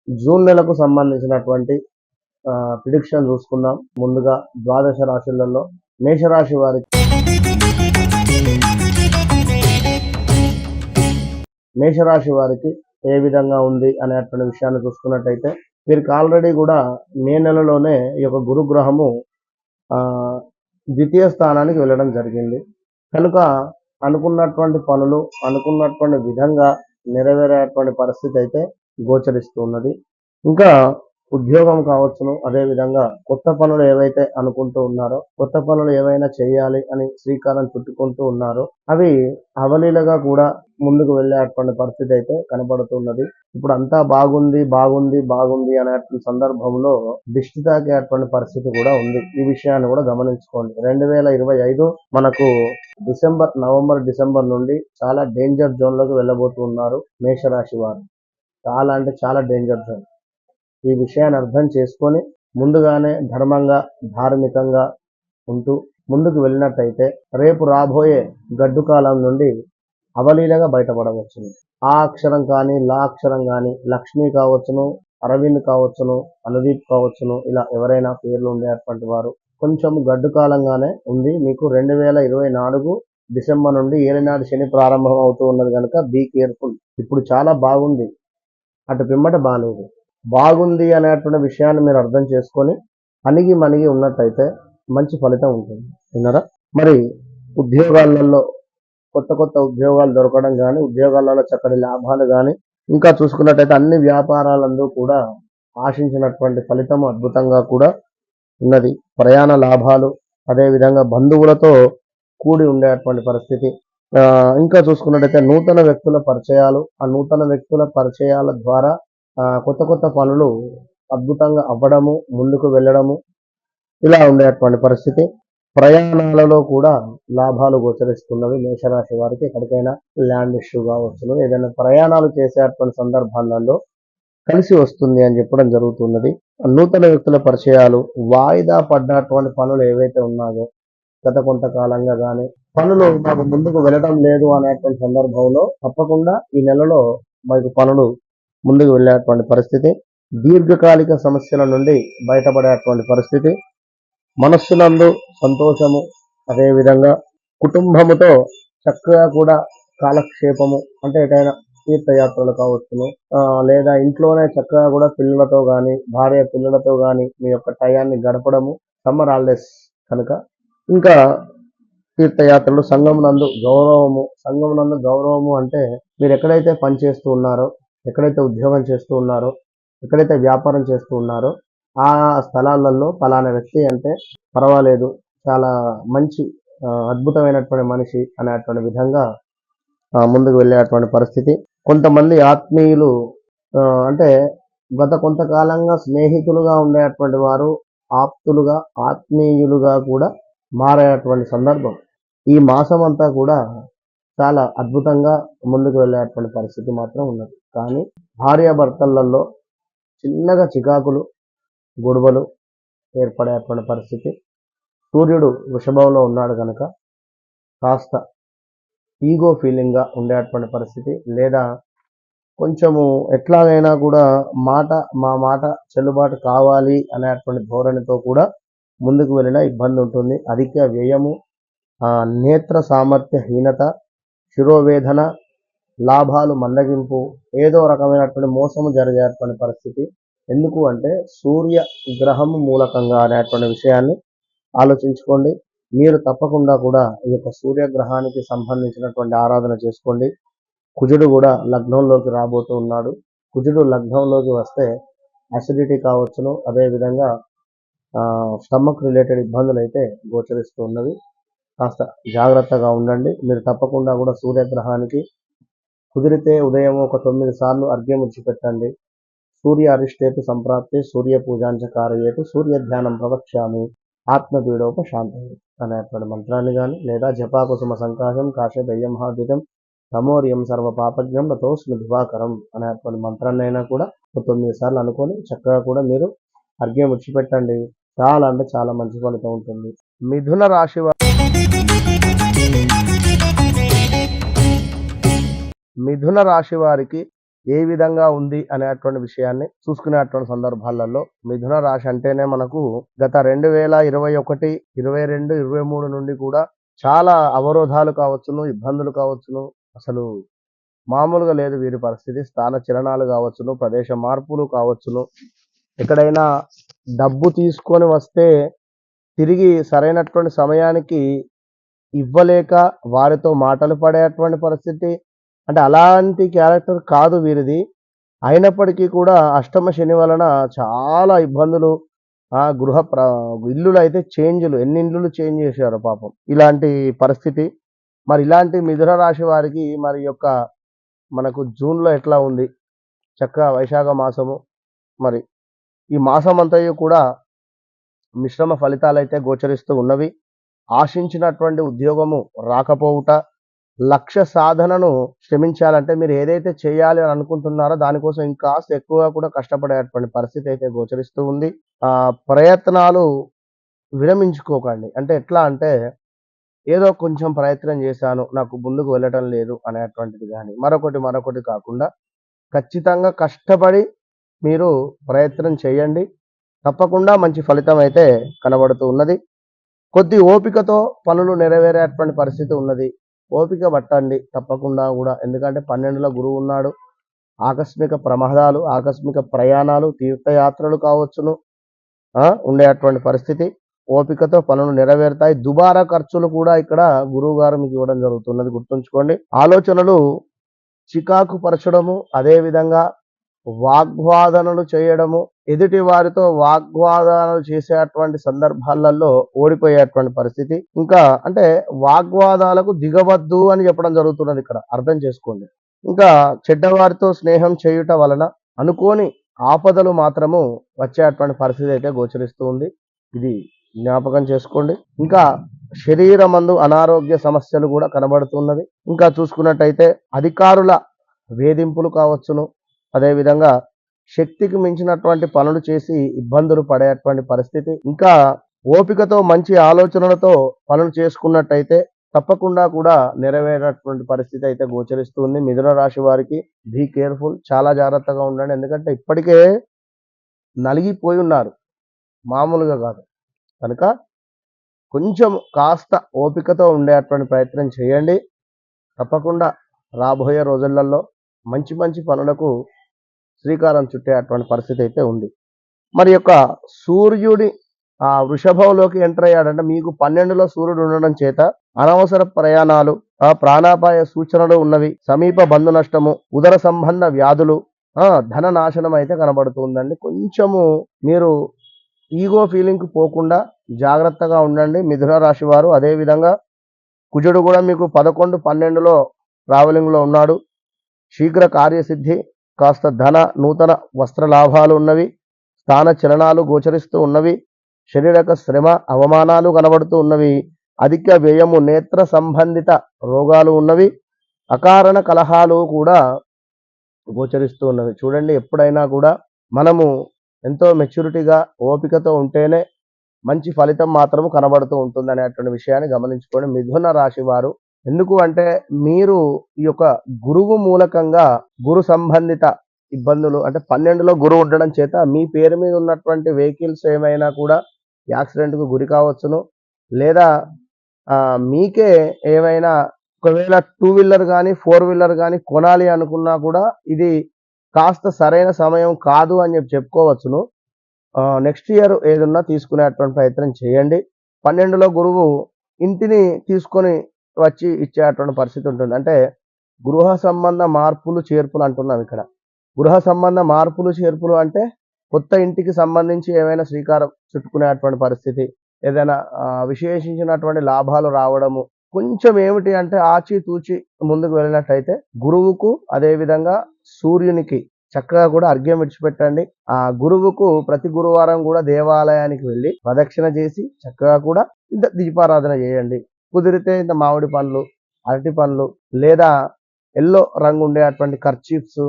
June నెలకు సంబంధించినటువంటి prediction చూసుకుందాం. ముందుగా ద్వాదశ రాశులలో మేషరాశి వారికి ఏ విధంగా ఉంది అనేటువంటి విషయాన్ని చూసుకున్నట్టయితే వీరికి ఆల్రెడీ కూడా మే నెలలోనే ఈ యొక్క గురుగ్రహము ద్వితీయ స్థానానికి వెళ్ళడం జరిగింది. కనుక అనుకున్నటువంటి పనులు అనుకున్నటువంటి విధంగా నెరవేరేటువంటి పరిస్థితి అయితే గోచరిస్తున్నది. ఇంకా ఉద్యోగం కావచ్చును, అదేవిధంగా కొత్త పనులు ఏవైతే అనుకుంటూ ఉన్నారో, కొత్త పనులు ఏవైనా చేయాలి అని శ్రీకారం చుట్టుకుంటూ ఉన్నారో అవి అవలీలగా కూడా ముందుకు వెళ్ళేటువంటి పరిస్థితి అయితే కనబడుతున్నది. ఇప్పుడు అంతా బాగుంది బాగుంది బాగుంది అనేటువంటి సందర్భంలో దిష్టి తాకేటువంటి పరిస్థితి కూడా ఉంది. ఈ విషయాన్ని కూడా గమనించుకోండి. 2025 మనకు నవంబర్ డిసెంబర్ నుండి చాలా డేంజర్ జోన్ లోకి వెళ్ళబోతున్నారు మేషరాశి వారు. చాలా అంటే చాలా డేంజర్ జోన్. ఈ విషయాన్ని అర్థం చేసుకొని ముందుగానే ధర్మంగా ధార్మికంగా ఉంటూ ముందుకు వెళ్ళినట్టయితే రేపు రాబోయే గడ్డు కాలం నుండి అవలీలగా బయటపడవచ్చును. ఆ అక్షరం కానీ లా అక్షరం కానీ లక్ష్మి కావచ్చును, అరవింద్ కావచ్చును, అనుదీప్ కావచ్చును, ఇలా ఎవరైనా పేర్లు ఉండేటువంటి వారు కొంచెం గడ్డు కాలంగానే ఉంది మీకు. 2024 డిసెంబర్ నుండి ఏలినాడు శని ప్రారంభం అవుతూ ఉన్నది కనుక బీ కేర్ఫుల్. ఇప్పుడు చాలా బాగుంది, అటు పిమ్మట బాగాలేదు. బాగుంది అనేటువంటి విషయాన్ని మీరు అర్థం చేసుకొని అణిగి మణిగి ఉన్నట్టయితే మంచి ఫలితం ఉంటుంది. విన్నారా? మరి ఉద్యోగాలలో కొత్త కొత్త ఉద్యోగాలు దొరకడం కానీ, ఉద్యోగాలలో చక్కటి లాభాలు కానీ, ఇంకా చూసుకున్నట్టయితే అన్ని వ్యాపారాలందు కూడా ఆశించినటువంటి ఫలితం అద్భుతంగా కూడా ఉన్నది. ప్రయాణ లాభాలు, అదేవిధంగా బంధువులతో కూడి ఉండేటువంటి పరిస్థితి. ఇంకా చూసుకున్నట్టయితే నూతన వ్యక్తుల పరిచయాలు, ఆ నూతన వ్యక్తుల పరిచయాల ద్వారా కొత్త కొత్త పనులు అద్భుతంగా అవ్వడము, ముందుకు వెళ్ళడము, ఇలా ఉండేటువంటి పరిస్థితి. ప్రయాణాలలో కూడా లాభాలు గోచరిస్తున్నవి మేషరాశి వారికి. ఎక్కడికైనా ల్యాండ్ ఇష్యూ కావచ్చు, ఏదైనా ప్రయాణాలు చేసేటువంటి సందర్భాలలో కలిసి వస్తుంది అని చెప్పడం జరుగుతున్నది. నూతన వ్యక్తుల పరిచయాలు, వాయిదా పడ్డటువంటి పనులు ఏవైతే ఉన్నాయో గత కొంతకాలంగా కానీ పనులు మాకు ముందుకు వెళ్ళడం లేదు అనేటువంటి సందర్భంలో తప్పకుండా ఈ నెలలో మనకు పనులు ముందుకు వెళ్ళేటువంటి పరిస్థితి. దీర్ఘకాలిక సమస్యల నుండి బయటపడేటువంటి పరిస్థితి. మనస్సునందు సంతోషము, అదేవిధంగా కుటుంబముతో చక్కగా కూడా కాలక్షేపము, అంటే ఎటైనా తీర్థయాత్రలు కావచ్చును, లేదా ఇంట్లోనే చక్కగా కూడా పిల్లలతో కానీ భార్య పిల్లలతో కానీ మీ యొక్క టయాన్ని గడపడము. సమ్మర్ హాలిడేస్ కనుక ఇంకా తీర్థయాత్రలు. సంఘం నందు గౌరవము అంటే మీరు ఎక్కడైతే పని చేస్తూ ఉన్నారో, ఎక్కడైతే ఉద్యోగం చేస్తూ ఉన్నారో, ఎక్కడైతే వ్యాపారం చేస్తూ ఉన్నారో ఆ స్థలాలలో ఫలానా వ్యక్తి అంటే పర్వాలేదు, చాలా మంచి అద్భుతమైనటువంటి మనిషి అనేటువంటి విధంగా ముందుకు వెళ్ళేటువంటి పరిస్థితి. కొంతమంది ఆత్మీయులు అంటే గత కొంతకాలంగా స్నేహితులుగా ఉండేటువంటి వారు ఆప్తులుగా ఆత్మీయులుగా కూడా మారేటువంటి సందర్భం. ఈ మాసం అంతా కూడా చాలా అద్భుతంగా ముందుకు వెళ్ళేటువంటి పరిస్థితి మాత్రం ఉన్నది. కానీ భార్యాభర్తలలో చిన్నగా చికాకులు గొడవలు ఏర్పడేటువంటి పరిస్థితి. సూర్యుడు వృషభంలో ఉన్నాడు కనుక కాస్త ఈగో ఫీలింగ్గా ఉండేటువంటి పరిస్థితి, లేదా కొంచెము ఎట్లాగైనా కూడా మా మాట చెల్లుబాటు కావాలి అనేటువంటి ధోరణితో కూడా ముందుకు వెళ్ళినా ఇబ్బంది ఉంటుంది. అధిక వ్యయము, నేత్ర సామర్థ్య హీనత, శిరోవేదన, లాభాలు మందగింపు, ఏదో రకమైనటువంటి మోసము జరిగేటువంటి పరిస్థితి. ఎందుకు అంటే సూర్య గ్రహము మూలకంగా అనేటువంటి విషయాన్ని ఆలోచించుకోండి. మీరు తప్పకుండా కూడా ఈ యొక్క సూర్యగ్రహానికి సంబంధించినటువంటి ఆరాధన చేసుకోండి. కుజుడు కూడా లగ్నంలోకి రాబోతూ ఉన్నాడు. కుజుడు లగ్నంలోకి వస్తే అసిడిటీ కావచ్చును, అదేవిధంగా స్టమక్ రిలేటెడ్ ఇబ్బందులు అయితే గోచరిస్తూ ఉన్నవి. కాస్త జాగ్రత్తగా ఉండండి. మీరు తప్పకుండా కూడా సూర్యగ్రహానికి కుదిరితే ఉదయం ఒక 9 సార్లు అర్ఘ్యం పెట్టండి. సూర్య అరిష్టేతు సంప్రాప్తే సూర్య పూజాంచ కారయేతు సూర్య ధ్యానం ప్రవక్ష్యామి ఆత్మపీడోపశాంతయే అనేటువంటి మంత్రాన్ని కానీ, లేదా జపాకుసుమ సంకాశం కాశేయం మహాద్యుతం తమోర్యం సర్వ పాపజ్ఞం నతోస్మి దివాకరం అనేటువంటి మంత్రాన్ని అయినా కూడా 9 సార్లు అనుకొని చక్కగా కూడా మీరు అర్ఘ్యం పెట్టండి. చాలా అంటే చాలా మంచి ఫలితం ఉంటుంది. మిథున రాశి వారికి ఏ విధంగా ఉంది అనేటువంటి విషయాన్ని చూసుకునేటువంటి సందర్భాలలో మిథున రాశి అంటేనే మనకు గత 2021, 22, 23 నుండి కూడా చాలా అవరోధాలు కావచ్చును, ఇబ్బందులు కావచ్చును. అసలు మామూలుగా లేదు వీరి పరిస్థితి. స్థాన చలనాలు కావచ్చును, ప్రదేశ మార్పులు కావచ్చును. ఎక్కడైనా డబ్బు తీసుకొని వస్తే తిరిగి సరైనటువంటి సమయానికి ఇవ్వలేక వారితో మాటలు పడేటువంటి పరిస్థితి. అంటే అలాంటి క్యారెక్టర్ కాదు వీరిది. అయినప్పటికీ కూడా అష్టమ శని వలన చాలా ఇబ్బందులు. ఇల్లులైతే చేంజ్‌లు ఎన్ని ఇండ్లులు చేంజ్ చేశారో పాపం. ఇలాంటి పరిస్థితి. మరి ఇలాంటి మిథున రాశి వారికి మరి యొక్క మనకు జూన్‌లో ఎట్లా ఉంది? చక్కగా వైశాఖ మాసము. మరి ఈ మాసమంతయు కూడా మిశ్రమ ఫలితాలైతే గోచరిస్తూ ఉన్నవి. ఆశించినటువంటి ఉద్యోగము రాకపోవుట, లక్ష్య సాధనను శ్రమించాలంటే మీరు ఏదైతే చేయాలి అని అనుకుంటున్నారో దానికోసం ఇంకాస్త ఎక్కువగా కూడా కష్టపడేటువంటి పరిస్థితి అయితే గోచరిస్తూ ఉంది. ప్రయత్నాలు విరమించుకోకండి. అంటే ఎట్లా అంటే ఏదో కొంచెం ప్రయత్నం చేశాను, నాకు ముందుకు వెళ్ళటం లేదు అనేటువంటిది గాని, మరొకటి కాకుండా ఖచ్చితంగా కష్టపడి మీరు ప్రయత్నం చేయండి. తప్పకుండా మంచి ఫలితం అయితే కనబడుతూ ఉన్నది. కొద్ది ఓపికతో పనులు నెరవేరేటువంటి పరిస్థితి ఉన్నది. ఓపిక పట్టండి తప్పకుండా కూడా. ఎందుకంటే 12లో గురువు ఉన్నాడు. ఆకస్మిక ప్రమాదాలు, ఆకస్మిక ప్రయాణాలు, తీర్థయాత్రలు కావచ్చును ఉండేటువంటి పరిస్థితి. ఓపికతో పనులు నెరవేరుతాయి. దుబారా ఖర్చులు కూడా ఇక్కడ గురువు గారు మీకు ఇవ్వడం జరుగుతున్నది, గుర్తుంచుకోండి. ఆలోచనలు చికాకు పరచడము, అదేవిధంగా వాగ్వాదనలు చేయడము, ఎదుటి వారితో వాగ్వాదనలు చేసేటువంటి సందర్భాలలో ఓడిపోయేటువంటి పరిస్థితి. ఇంకా అంటే వాగ్వాదాలకు దిగవద్దు అని చెప్పడం జరుగుతున్నది ఇక్కడ, అర్థం చేసుకోండి. ఇంకా చెడ్డవారితో స్నేహం చేయుట వలన అనుకోని ఆపదలు మాత్రము వచ్చేటువంటి పరిస్థితి అయితే గోచరిస్తూ ఉంది. ఇది జ్ఞాపకం చేసుకోండి. ఇంకా శరీరమందు అనారోగ్య సమస్యలు కూడా కనబడుతున్నది. ఇంకా చూసుకున్నట్టయితే అధికారుల వేధింపులు కావచ్చును, అదేవిధంగా శక్తికి మించినటువంటి పనులు చేసి ఇబ్బందులు పడేటువంటి పరిస్థితి. ఇంకా ఓపికతో మంచి ఆలోచనలతో పనులు చేసుకున్నట్టయితే తప్పకుండా కూడా నెరవేరేటువంటి పరిస్థితి అయితే గోచరిస్తుంది. మిథున రాశి వారికి బీ కేర్ఫుల్, చాలా జాగ్రత్తగా ఉండండి. ఎందుకంటే ఇప్పటికే నలిగిపోయి ఉన్నారు, మామూలుగా కాదు. కనుక కొంచెం కాస్త ఓపికతో ఉండేటువంటి ప్రయత్నం చేయండి. తప్పకుండా రాబోయే రోజులలో మంచి పనులకు శ్రీకారం చుట్టేటువంటి పరిస్థితి అయితే ఉంది. మరి యొక్క సూర్యుడి వృషభంలోకి ఎంటర్ అయ్యాడంటే మీకు 12లో సూర్యుడు ఉండడం చేత అనవసర ప్రయాణాలు, ప్రాణాపాయ సూచనలు ఉన్నవి, సమీప బంధు నష్టము, ఉదర సంబంధ వ్యాధులు, ధన నాశనం అయితే కనబడుతుందండి. కొంచెము మీరు ఈగో ఫీలింగ్కి పోకుండా జాగ్రత్తగా ఉండండి మిథున రాశి వారు. అదేవిధంగా కుజుడు కూడా మీకు 11, 12లో ట్రావెలింగ్లో ఉన్నాడు. శీఘ్ర కార్యసిద్ధి, కాస్త ధన నూతన వస్త్ర లాభాలు ఉన్నవి, స్థాన చలనాలు గోచరిస్తూ ఉన్నవి, శరీరక శ్రమ అవమానాలు కనబడుతూ ఉన్నవి, అధిక వ్యయము, నేత్ర సంబంధిత రోగాలు ఉన్నవి, అకారణ కలహాలు కూడా గోచరిస్తూ ఉన్నవి. చూడండి, ఎప్పుడైనా కూడా మనము ఎంతో మెచ్యూరిటీగా ఓపికతో ఉంటేనే మంచి ఫలితం మాత్రం కనబడుతూ ఉంటుంది అనేటువంటి విషయాన్ని గమనించుకోండి మిథున రాశి వారు. ఎందుకు అంటే మీరు ఈ యొక్క గురువు మూలకంగా గురు సంబంధిత ఇబ్బందులు, అంటే 12లో గురువు ఉండడం చేత మీ పేరు మీద ఉన్నటువంటి వెహికల్స్ ఏమైనా కూడా యాక్సిడెంట్కు గురి కావచ్చును, లేదా మీకే ఏమైనా ఒకవేళ 2 వీలర్ కానీ 4 వీలర్ కానీ కొనాలి అనుకున్నా కూడా ఇది కాస్త సరైన సమయం కాదు అని చెప్పుకోవచ్చును. నెక్స్ట్ ఇయర్ ఏదన్నా తీసుకునేటువంటి ప్రయత్నం చేయండి. 12లో గురువు ఇంటిని తీసుకొని వచ్చి ఇచ్చేటువంటి పరిస్థితి ఉంటుంది. అంటే గృహ సంబంధ మార్పులు చేర్పులు అంటున్నాం ఇక్కడ. గృహ సంబంధ మార్పులు చేర్పులు అంటే కొత్త ఇంటికి సంబంధించి ఏమైనా శ్రీకారం చుట్టుకునేటువంటి పరిస్థితి, ఏదైనా విశేషించినటువంటి లాభాలు రావడము. కొంచెం ఏమిటి అంటే ఆచితూచి ముందుకు వెళ్ళినట్టయితే గురువుకు, అదేవిధంగా సూర్యునికి చక్కగా కూడా అర్ఘ్యం విడిచిపెట్టండి. ఆ గురువుకు ప్రతి గురువారం కూడా దేవాలయానికి వెళ్ళి ప్రదక్షిణ చేసి చక్కగా కూడా ఇంత దీపారాధన చేయండి. కుదిరితే ఇంత మామిడి పండ్లు, అరటి పండ్లు, లేదా ఎల్లో రంగు ఉండేటువంటి కర్చీఫ్స్,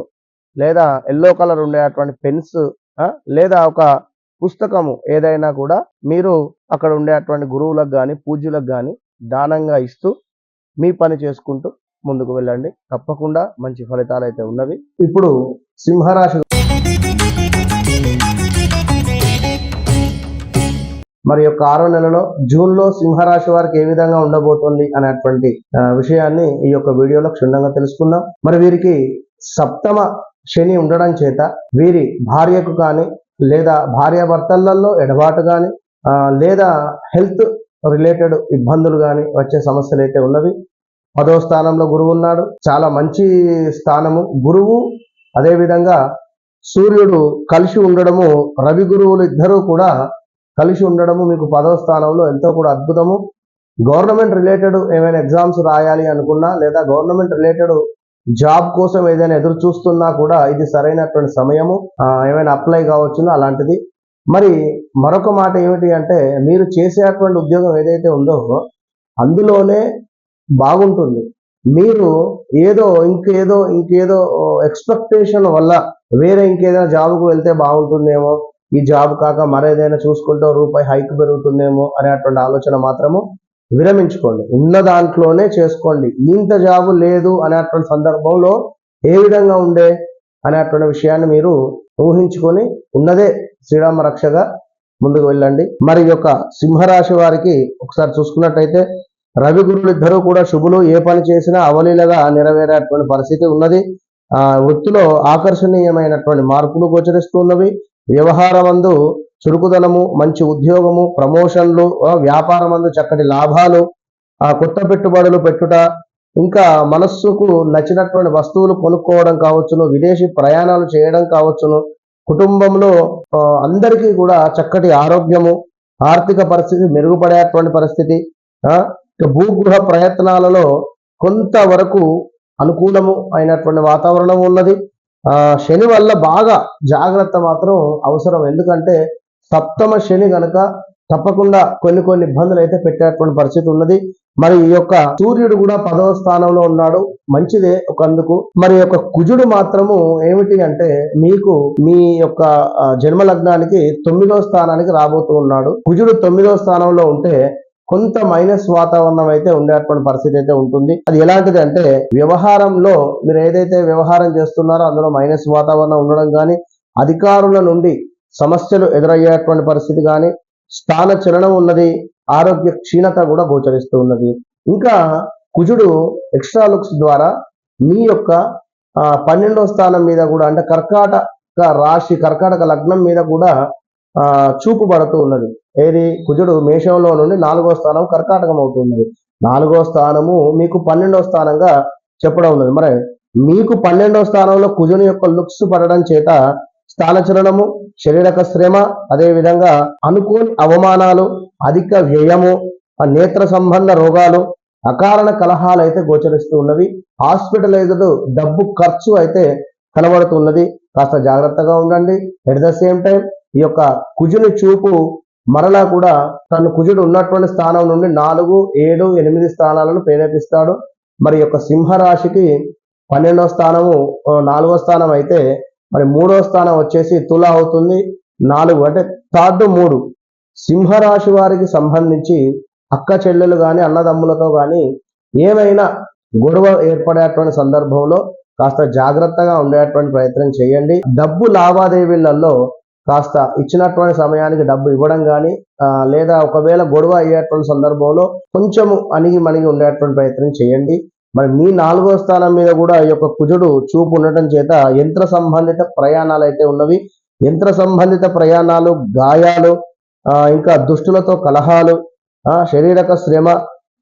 లేదా ఎల్లో కలర్ ఉండేటువంటి పెన్స్, లేదా ఒక పుస్తకము ఏదైనా కూడా మీరు అక్కడ ఉండేటువంటి గురువులకు కానీ పూజ్యులకు కానీ దానంగా ఇస్తూ మీ పని చేసుకుంటూ ముందుకు వెళ్ళండి. తప్పకుండా మంచి ఫలితాలు అయితే ఉన్నవి. ఇప్పుడు సింహరాశి మరి యొక్క 6వ నెలలో జూన్లో సింహరాశి వారికి ఏ విధంగా ఉండబోతుంది అనేటువంటి విషయాన్ని ఈ యొక్క వీడియోలో క్షుణ్ణంగా తెలుసుకుందాం. మరి వీరికి సప్తమ శని ఉండడం చేత వీరి భార్యకు కానీ లేదా భార్యాభర్తలలో ఎడబాటు కానీ లేదా హెల్త్ రిలేటెడ్ ఇబ్బందులు కానీ వచ్చే సమస్యలు అయితే ఉన్నవి. 10వ స్థానంలో గురువు ఉన్నాడు. చాలా మంచి స్థానము. గురువు అదేవిధంగా సూర్యుడు కలిసి ఉండడము, రవి గురువులు ఇద్దరూ కూడా కలిసి ఉండడము మీకు 10వ స్థానంలో ఎంతో కూడా అద్భుతము. గవర్నమెంట్ రిలేటెడ్ ఏమైనా ఎగ్జామ్స్ రాయాలి అనుకున్నా లేదా గవర్నమెంట్ రిలేటెడ్ జాబ్ కోసం ఏదైనా ఎదురు చూస్తున్నా కూడా ఇది సరైనటువంటి సమయము. ఏమైనా అప్లై కావచ్చునో అలాంటిది. మరి మరొక మాట ఏమిటి అంటే మీరు చేసేటువంటి ఉద్యోగం ఏదైతే ఉందో అందులోనే బాగుంటుంది. మీరు ఇంకేదో ఎక్స్పెక్టేషన్ వల్ల వేరే ఇంకేదైనా జాబ్కు వెళ్తే బాగుంటుందేమో, ఈ జాబ్ కాక మరేదైనా చూసుకుంటూ రూపాయి హైక్ పెరుగుతుందేమో అనేటువంటి ఆలోచన మాత్రము విరమించుకోండి. ఉన్న దాంట్లోనే చేసుకోండి. ఇంత జాబు లేదు అనేటువంటి సందర్భంలో ఏ విధంగా ఉండే అనేటువంటి విషయాన్ని మీరు ఊహించుకొని ఉన్నదే శ్రీరామ రక్షగా ముందుకు వెళ్ళండి. మరి యొక్క సింహరాశి వారికి ఒకసారి చూసుకున్నట్టయితే రవి గురువులు ఇద్దరూ కూడా శుభులు. ఏ పని చేసినా అవలీలగా నెరవేరేటువంటి పరిస్థితి ఉన్నది. వృత్తిలో ఆకర్షణీయమైనటువంటి మార్పులు గోచరిస్తున్నవి. వ్యవహారమందు చురుకుదనము, మంచి ఉద్యోగము, ప్రమోషన్లు, వ్యాపారమందు చక్కటి లాభాలు, కొత్త పెట్టుబడులు పెట్టుట, ఇంకా మనస్సుకు నచ్చినటువంటి వస్తువులు కొనుక్కోవడం కావచ్చును, విదేశీ ప్రయాణాలు చేయడం కావచ్చును, కుటుంబంలో అందరికీ కూడా చక్కటి ఆరోగ్యము, ఆర్థిక పరిస్థితి మెరుగుపడేటువంటి పరిస్థితి, భూగృహ ప్రయత్నాలలో కొంతవరకు అనుకూలము అయినటువంటి వాతావరణం ఉన్నది. శని వల్ల బాగా జాగ్రత్త మాత్రం అవసరం. ఎందుకంటే సప్తమ శని గనక తప్పకుండా కొన్ని ఇబ్బందులు అయితే పెట్టేటువంటి పరిస్థితి ఉన్నది. మరి ఈ యొక్క సూర్యుడు కూడా 10వ స్థానంలో ఉన్నాడు, మంచిదే ఒకందుకు. మరి యొక్క కుజుడు మాత్రము ఏమిటి అంటే మీకు మీ యొక్క జన్మ లగ్నానికి 9వ స్థానానికి రాబోతూ ఉన్నాడు. కుజుడు 9వ స్థానంలో ఉంటే కొంత మైనస్ వాతావరణం అయితే ఉండేటువంటి పరిస్థితి అయితే ఉంటుంది. అది ఎలాంటిది అంటే వ్యవహారంలో మీరు ఏదైతే వ్యవహారం చేస్తున్నారో అందులో మైనస్ వాతావరణం ఉండడం కానీ, అధికారుల నుండి సమస్యలు ఎదురయ్యేటువంటి పరిస్థితి కానీ, స్థాన చలనం ఉన్నది, ఆరోగ్య క్షీణత కూడా గోచరిస్తూ ఉన్నది. ఇంకా కుజుడు ఎక్స్ట్రా లుక్స్ ద్వారా మీ యొక్క 12వ స్థానం మీద కూడా అంటే కర్కాటక రాశి, కర్కాటక లగ్నం మీద కూడా చూపు పడుతూ ఉన్నది. ఏది కుజుడు మేషంలో నుండి 4వ స్థానం కర్కాటకం అవుతున్నది. 4వ స్థానము మీకు 12వ స్థానంగా చెప్పడం ఉన్నది. మరి మీకు 12వ స్థానంలో కుజుని యొక్క లుక్స్ పడడం చేత స్థానచలనము, శరీరక శ్రమ, అదేవిధంగా అనుకోని అవమానాలు, అధిక వ్యయము, నేత్ర సంబంధ రోగాలు, అకారణ కలహాలు అయితే గోచరిస్తూ ఉన్నవి. హాస్పిటలైజ్డ్ డబ్బు ఖర్చు అయితే కనబడుతున్నది. కాస్త జాగ్రత్తగా ఉండండి. ఎట్ ద సేమ్ టైం ఈ యొక్క కుజుని చూపు మరలా కూడా తను కుజుడు ఉన్నటువంటి స్థానం నుండి 4, 7, 8 స్థానాలను ప్రేరేపిస్తాడు. మరి యొక్క సింహరాశికి 12వ స్థానము 4వ స్థానం అయితే మరి 3వ స్థానం వచ్చేసి తుల అవుతుంది. 4 అంటే థర్డ్ 3 సింహరాశి వారికి సంబంధించి అక్క చెల్లెలు కానీ అన్నదమ్ములతో కానీ ఏమైనా గొడవ ఏర్పడేటువంటి సందర్భంలో కాస్త జాగ్రత్తగా ఉండేటువంటి ప్రయత్నం చేయండి. డబ్బు లావాదేవీలలో కాస్త ఇచ్చినటువంటి సమయానికి డబ్బు ఇవ్వడం కానీ లేదా ఒకవేళ గొడవ అయ్యేటువంటి సందర్భంలో కొంచెము అణిగి మణిగి ఉండేటువంటి ప్రయత్నం చేయండి. మరి మీ 4వ స్థానం మీద కూడా ఈ యొక్క కుజుడు చూపు ఉండటం చేత యంత్ర సంబంధిత ప్రయాణాలు అయితే ఉన్నవి. యంత్ర సంబంధిత ప్రయాణాలు, గాయాలు, ఇంకా దుష్టులతో కలహాలు, శారీరక శ్రమ,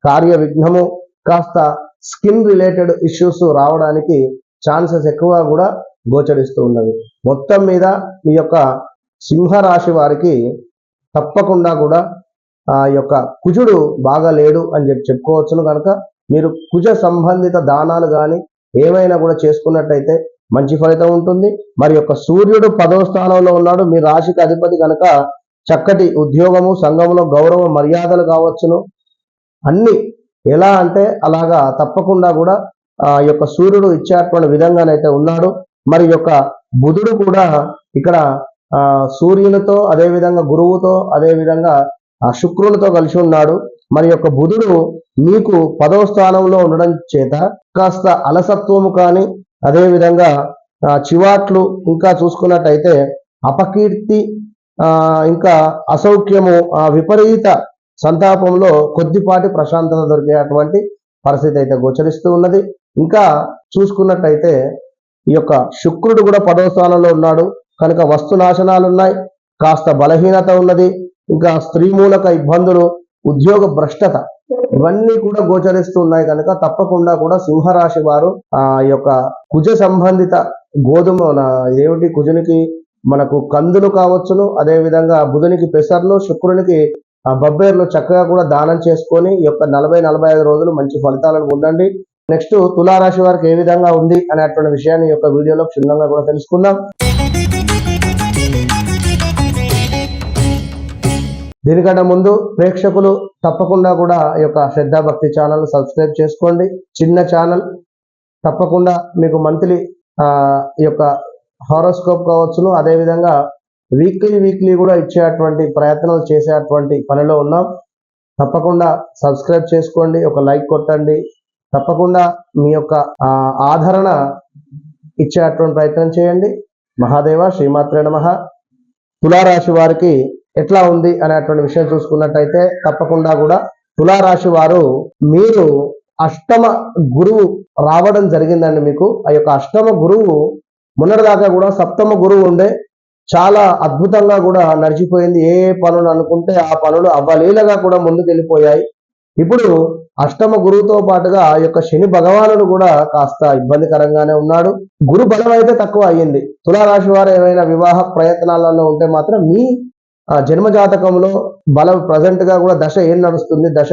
కార్య విఘ్నము, కాస్త స్కిన్ రిలేటెడ్ ఇష్యూస్ రావడానికి ఛాన్సెస్ ఎక్కువ కూడా గోచరిస్తూ ఉన్నవి. మొత్తం మీద మీ యొక్క సింహరాశి వారికి తప్పకుండా కూడా ఈ యొక్క కుజుడు బాగా లేడు అని చెప్పుకోవచ్చును. కనుక మీరు కుజ సంబంధిత దానాలు కానీ ఏమైనా కూడా చేసుకున్నట్టయితే మంచి ఫలితం ఉంటుంది. మరి యొక్క సూర్యుడు 10వ స్థానంలో ఉన్నాడు. మీ రాశికి అధిపతి కనుక చక్కటి ఉద్యోగము, సంఘంలో గౌరవ మర్యాదలు కావచ్చును. అన్ని ఎలా అంటే అలాగా తప్పకుండా కూడా ఈ యొక్క సూర్యుడు ఇచ్చేటువంటి విధంగానైతే ఉన్నాడు. మరి యొక్క బుధుడు కూడా ఇక్కడ సూర్యునితో, అదేవిధంగా గురువుతో, అదేవిధంగా శుక్రునితో కలిసి ఉన్నాడు. మరి యొక్క బుధుడు మీకు 10వ స్థానంలో ఉండడం చేత కాస్త అలసత్వము కానీ అదే విధంగా చివాట్లు ఇంకా చూసుకున్నట్టయితే అపకీర్తి ఇంకా అసౌఖ్యము విపరీత సంతాపంలో కొద్దిపాటి ప్రశాంతత దొరికేటువంటి పరిస్థితి అయితే గోచరిస్తూ ఉన్నది. ఇంకా చూసుకున్నట్టయితే ఈ యొక్క శుక్రుడు కూడా 10వ స్థానంలో ఉన్నాడు కనుక వస్తు నాశనాలు ఉన్నాయి, కాస్త బలహీనత ఉన్నది, ఇంకా స్త్రీ మూలక ఇబ్బందులు, ఉద్యోగ భ్రష్టత ఇవన్నీ కూడా గోచరిస్తూ ఉన్నాయి కనుక తప్పకుండా కూడా సింహరాశి వారు ఈ యొక్క కుజ సంబంధిత గోధుమ ఏమిటి కుజునికి మనకు కందులు కావచ్చును, అదే విధంగా బుధునికి పెసర్లు, శుక్రునికి బొబ్బేర్లు చక్కగా కూడా దానం చేసుకొని ఈ యొక్క 40-45 రోజులు మంచి ఫలితాలను పొందండి. నెక్స్ట్ తులారాశి వారికి ఏ విధంగా ఉంది అనేటువంటి విషయాన్ని ఈ యొక్క వీడియోలో క్షుణ్ణంగా కూడా తెలుసుకుందాం. దీనికంటే ముందు ప్రేక్షకులు తప్పకుండా కూడా ఈ యొక్క శ్రద్ధా భక్తి ఛానల్ సబ్స్క్రైబ్ చేసుకోండి. చిన్న ఛానల్, తప్పకుండా మీకు మంత్లీ ఈ యొక్క హారోస్కోప్ కావచ్చును, అదేవిధంగా వీక్లీ కూడా ఇచ్చేటువంటి ప్రయత్నాలు చేసేటువంటి పనిలో ఉన్నాం. తప్పకుండా సబ్స్క్రైబ్ చేసుకోండి, ఒక లైక్ కొట్టండి, తప్పకుండా మీ యొక్క ఆదరణ ఇచ్చేటువంటి ప్రయత్నం చేయండి. మహాదేవ శ్రీమాత్రే నమః. తులారాశి వారికి ఎట్లా ఉంది అనేటువంటి విషయం చూసుకున్నట్టయితే తప్పకుండా కూడా తులారాశి వారు మీరు అష్టమ గురువు రావడం జరిగిందండి. మీకు ఆ యొక్క అష్టమ గురువు మొన్నటిదాకా కూడా సప్తమ గురువు ఉండే చాలా అద్భుతంగా కూడా నడిచిపోయింది. ఏ పనులు అనుకుంటే ఆ పనులు అవలీలగా కూడా ముందుకు వెళ్ళిపోయాయి. ఇప్పుడు అష్టమ గురువుతో పాటుగా ఆ యొక్క శని భగవానుడు కూడా కాస్త ఇబ్బందికరంగానే ఉన్నాడు. గురు బలం అయితే తక్కువ అయ్యింది. తులారాశి వారు ఏమైనా వివాహ ప్రయత్నాలలో ఉంటే మాత్రం మీ జన్మ జాతకంలో బలం ప్రజెంట్ గా కూడా దశ ఏం నడుస్తుంది, దశ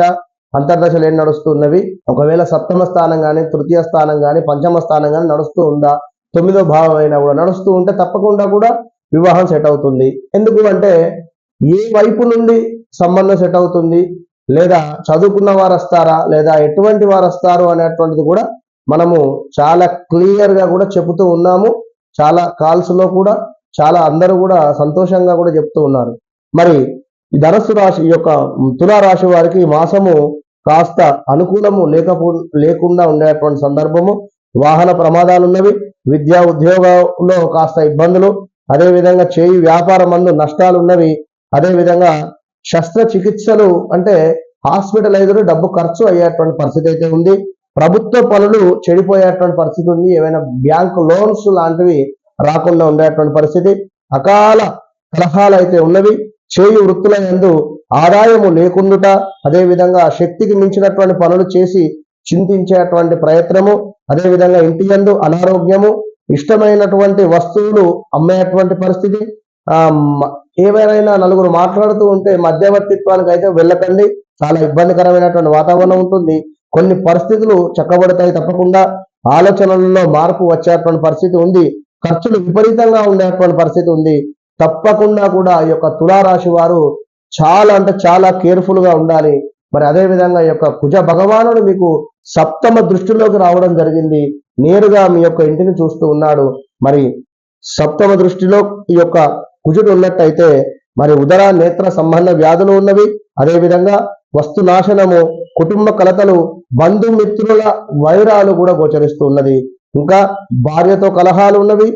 అంతర్దశలు ఏం నడుస్తున్నవి, ఒకవేళ సప్తమ స్థానం కానీ తృతీయ స్థానం కానీ పంచమ స్థానం కానీ నడుస్తూ ఉందా, 9వ భావం అయినా కూడా నడుస్తూ ఉంటే తప్పకుండా కూడా వివాహం సెట్ అవుతుంది. ఎందుకు అంటే ఏ వైపు నుండి సంబంధం సెట్ అవుతుంది, లేదా చదువుకున్న వారు వస్తారా, లేదా ఎటువంటి వారు వస్తారు అనేటువంటిది కూడా మనము చాలా క్లియర్ గా కూడా చెబుతూ ఉన్నాము. చాలా కాల్స్ లో కూడా చాలా అందరూ కూడా సంతోషంగా కూడా చెప్తూ ఉన్నారు. మరి ఈ ధనస్సు రాశి యొక్క తులారాశి వారికి మాసము కాస్త అనుకూలము లేకుండా ఉండేటువంటి సందర్భము, వాహన ప్రమాదాలు ఉన్నవి, విద్యా ఉద్యోగంలో కాస్త ఇబ్బందులు, అదేవిధంగా చేయి వ్యాపారం అందు నష్టాలు ఉన్నవి, అదేవిధంగా శస్త్రచికిత్సలు అంటే హాస్పిటలైజర్ డబ్బు ఖర్చు అయ్యేటువంటి పరిస్థితి అయితే ఉంది. ప్రభుత్వ పనులు చెడిపోయేటువంటి పరిస్థితి ఉంది. ఏమైనా బ్యాంక్ లోన్స్ లాంటివి రాకుండా ఉండేటువంటి పరిస్థితి, అకాల కలహాలు అయితే ఉన్నవి. చేయి వృత్తుల యందు ఆదాయము లేకుండుట, అదేవిధంగా శక్తికి మించినటువంటి పనులు చేసి చింతించేటువంటి ప్రయత్నము, అదేవిధంగా ఇంటి యందు అనారోగ్యము, ఇష్టమైనటువంటి వస్తువులు అమ్మేటువంటి పరిస్థితి, ఏవైనా నలుగురు మాట్లాడుతూ ఉంటే మధ్యవర్తిత్వానికి అయితే వెళ్ళకండి. చాలా ఇబ్బందికరమైనటువంటి వాతావరణం ఉంటుంది. కొన్ని పరిస్థితులు చక్కబడతాయి, తప్పకుండా ఆలోచనలలో మార్పు వచ్చేటువంటి పరిస్థితి ఉంది. ఖర్చులు విపరీతంగా ఉండేటువంటి పరిస్థితి ఉంది. తప్పకుండా కూడా ఈ యొక్క తులారాశి వారు చాలా అంటే చాలా కేర్ఫుల్ గా ఉండాలి. మరి అదే విధంగా ఈ యొక్క కుజ భగవానుడు మీకు సప్తమ దృష్టిలోకి రావడం జరిగింది. నేరుగా మీ యొక్క ఇంటిని చూస్తూ ఉన్నాడు. మరి సప్తమ దృష్టిలో ఈ యొక్క కుజుడు ఉన్నట్టయితే మరి ఉదర నేత్ర సంబంధ వ్యాధులు ఉన్నవి, అదేవిధంగా వస్తు నాశనము, కుటుంబ కలతలు, బంధుమిత్రుల వైరాలు కూడా గోచరిస్తూ ఉన్నది. ఇంకా భార్యతో కలహాలు ఉన్నవి,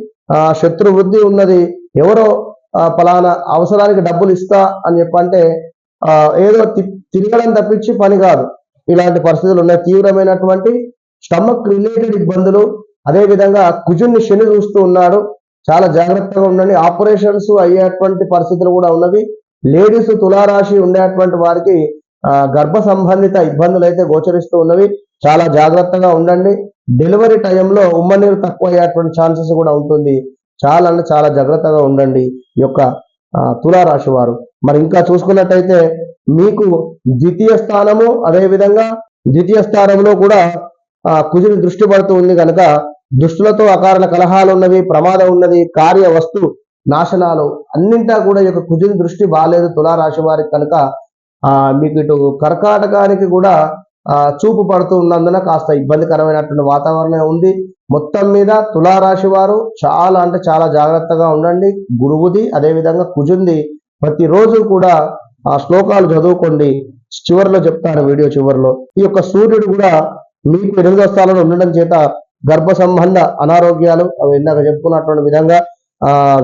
శత్రు వృద్ధి ఉన్నది. ఎవరో పలానా అవసరానికి డబ్బులు ఇస్తా అని చెప్పంటే ఏదో తిరగడం తప్పించి పని కాదు. ఇలాంటి పరిస్థితులు ఉన్నాయి. తీవ్రమైనటువంటి స్టమక్ రిలేటెడ్ ఇబ్బందులు, అదేవిధంగా కుజుని శని చూస్తూ ఉన్నాడు. చాలా జాగ్రత్తగా ఉండండి. ఆపరేషన్స్ అయ్యేటువంటి పరిస్థితులు కూడా ఉన్నవి. లేడీస్ తులారాశి ఉండేటువంటి వారికి గర్భ సంబంధిత ఇబ్బందులు అయితే గోచరిస్తూ ఉన్నవి. చాలా జాగ్రత్తగా ఉండండి. డెలివరీ టైంలో ఉమ్మనీరు తక్కువ అయ్యేటువంటి ఛాన్సెస్ కూడా ఉంటుంది. చాలా అంటే చాలా జాగ్రత్తగా ఉండండి ఈ యొక్క తులారాశి వారు. మరి ఇంకా చూసుకున్నట్టయితే మీకు ద్వితీయ స్థానము, అదేవిధంగా ద్వితీయ స్థానంలో కూడా కుజుని దృష్టి పడుతూ ఉంది కనుక దుష్టులతో అకారణ కలహాలు ఉన్నవి, ప్రమాదం ఉన్నది, కార్య వస్తు నాశనాలు అన్నింటా కూడా ఈ యొక్క కుజుని దృష్టి బాగాలేదు తులారాశి వారికి కనుక మీకు ఇటు కర్కాటకానికి కూడా చూపు పడుతూ ఉన్నందున కాస్త ఇబ్బందికరమైనటువంటి వాతావరణం ఉంది. మొత్తం మీద తులారాశి వారు చాలా అంటే చాలా జాగ్రత్తగా ఉండండి. గురువుది అదేవిధంగా కుజుంది ప్రతిరోజు కూడా శ్లోకాలు చదువుకోండి. చివరిలో చెప్తాను, వీడియో చివరిలో. ఈ యొక్క సూర్యుడు కూడా మీకు 8వ స్థానంలో ఉండడం చేత గర్భ సంబంధ అనారోగ్యాలు, అవి ఇందాక చెప్పుకున్నటువంటి విధంగా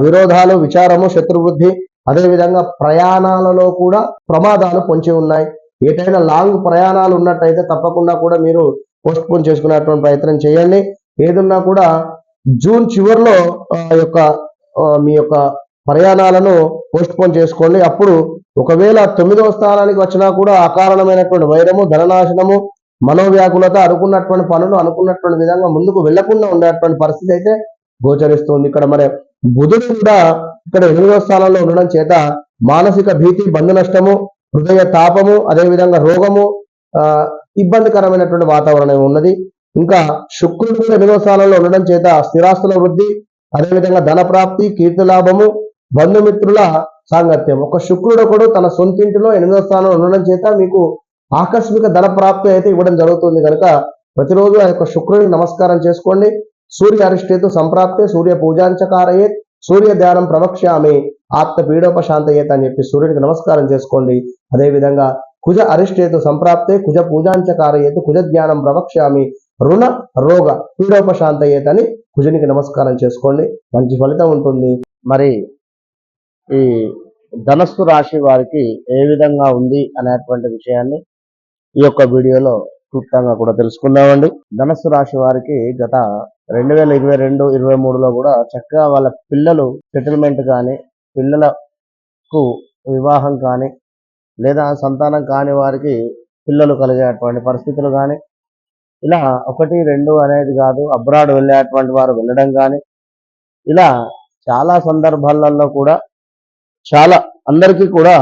విరోధాలు, విచారము, శత్రువృద్ధి, అదేవిధంగా ప్రయాణాలలో కూడా ప్రమాదాలు పొంచి ఉన్నాయి. ఏదైనా లాంగ్ ప్రయాణాలు ఉన్నట్టయితే తప్పకుండా కూడా మీరు పోస్ట్ పోన్ చేసుకునేటువంటి ప్రయత్నం చేయండి. ఏదున్నా కూడా జూన్ చివరిలో మీ యొక్క ప్రయాణాలను పోస్ట్ పోన్ చేసుకోండి. అప్పుడు ఒకవేళ 9వ స్థానానికి వచ్చినా కూడా అకారణమైనటువంటి వైరము, ధననాశనము, మనోవ్యాకులత, అనుకున్నటువంటి పనులు అనుకున్నటువంటి విధంగా ముందుకు వెళ్లకుండా ఉండేటువంటి పరిస్థితి అయితే గోచరిస్తుంది. ఇక్కడ మరి బుధుడు కూడా ఇక్కడ 8వ స్థానంలో ఉండడం చేత మానసిక భీతి, బంధు నష్టము, హృదయ తాపము, అదేవిధంగా రోగము, ఇబ్బందికరమైనటువంటి వాతావరణం ఉన్నది. ఇంకా శుక్రుడు కూడా 8వ స్థానంలో ఉండడం చేత స్థిరాస్తుల వృద్ధి, అదేవిధంగా ధన ప్రాప్తి, కీర్తి లాభము, బంధుమిత్రుల సాంగత్యం. ఒక శుక్రుడు కూడా తన సొంతింటిలో 8వ స్థానంలో ఉండడం చేత మీకు ఆకస్మిక ధన ప్రాప్తి అయితే ఇవ్వడం జరుగుతుంది. కనుక ప్రతిరోజు ఆ యొక్క శుక్రుడికి నమస్కారం చేసుకోండి. సూర్య అరిష్టేతు సంప్రాప్తే సూర్య పూజాంచకారయేత్ సూర్య ధ్యానం ప్రవక్ష్యామి ఆత్మ పీడోపశాంతయేత్ అని చెప్పి సూర్యుడికి నమస్కారం చేసుకోండి. అదేవిధంగా కుజ అరిష్టేతు సంప్రాప్తే కుజ పూజాంచకారయేత్ కుజ ధ్యానం ప్రవక్ష్యామి రుణ రోగ పీడోపశాంతయేత్ అని కుజునికి నమస్కారం చేసుకోండి. మంచి ఫలితం ఉంటుంది. మరి ఈ ధనస్సు రాశి వారికి ఏ విధంగా ఉంది అనేటువంటి విషయాన్ని ఈ యొక్క వీడియోలో క్లుప్తంగా కూడా తెలుసుకుందామండి. ధనస్సు రాశి వారికి గత 2022-23లో కూడా చక్కగా వాళ్ళ పిల్లలు సెటిల్మెంట్ కానీ, పిల్లలకు వివాహం కానీ, లేదా సంతానం కాని వారికి పిల్లలు కలిగేటువంటి పరిస్థితులు కానీ, ఇలా 1, 2 అనేది కాదు, అబ్రాడ్ వెళ్ళేటువంటి వారు వెళ్ళడం కానీ, ఇలా చాలా సందర్భాలలో కూడా చాలా అందరికీ కూడా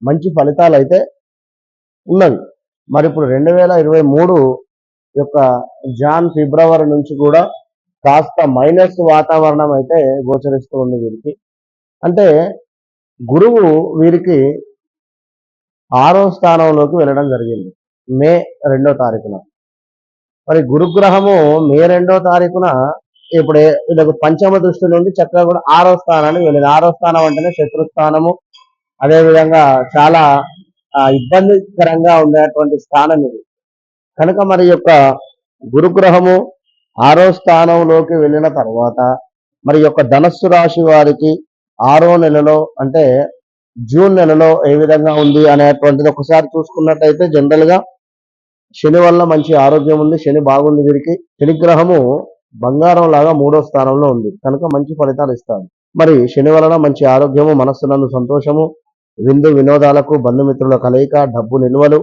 మంచి ఫలితాలు అయితే ఉన్నవి. మరి ఇప్పుడు 2023 యొక్క ఫిబ్రవరి నుంచి కూడా కాస్త మైనస్ వాతావరణం అయితే గోచరిస్తూ ఉంది వీరికి. అంటే గురువు వీరికి 6వ స్థానంలోకి వెళ్ళడం జరిగింది మే 2వ తారీఖున. మరి గురుగ్రహము మే 2వ తారీఖున ఇప్పుడు వీళ్ళకు పంచమ దృష్టి నుండి చక్కగా కూడా 6వ స్థానానికి వెళ్ళింది. 6వ స్థానం అంటేనే శత్రుస్థానము, అదేవిధంగా చాలా ఇబ్బందికరంగా ఉండేటువంటి స్థానం ఇది. కనుక మరి యొక్క గురుగ్రహము 6వ స్థానంలోకి వెళ్ళిన తర్వాత మరి యొక్క ధనస్సు రాశి వారికి 6వ నెలలో అంటే జూన్ నెలలో ఏ విధంగా ఉంది అనేటువంటిది ఒకసారి చూసుకున్నట్టయితే జనరల్ గా శని వల్ల మంచి ఆరోగ్యం ఉంది. శని బాగుంది వీరికి. శనిగ్రహము బంగారం లాగా 3వ స్థానంలో ఉంది కనుక మంచి ఫలితాలు ఇస్తాడు. మరి శని వలన మంచి ఆరోగ్యము, మనస్సునందు సంతోషము, విందు వినోదాలకు, బంధుమిత్రుల కలయిక, డబ్బు నిల్వలు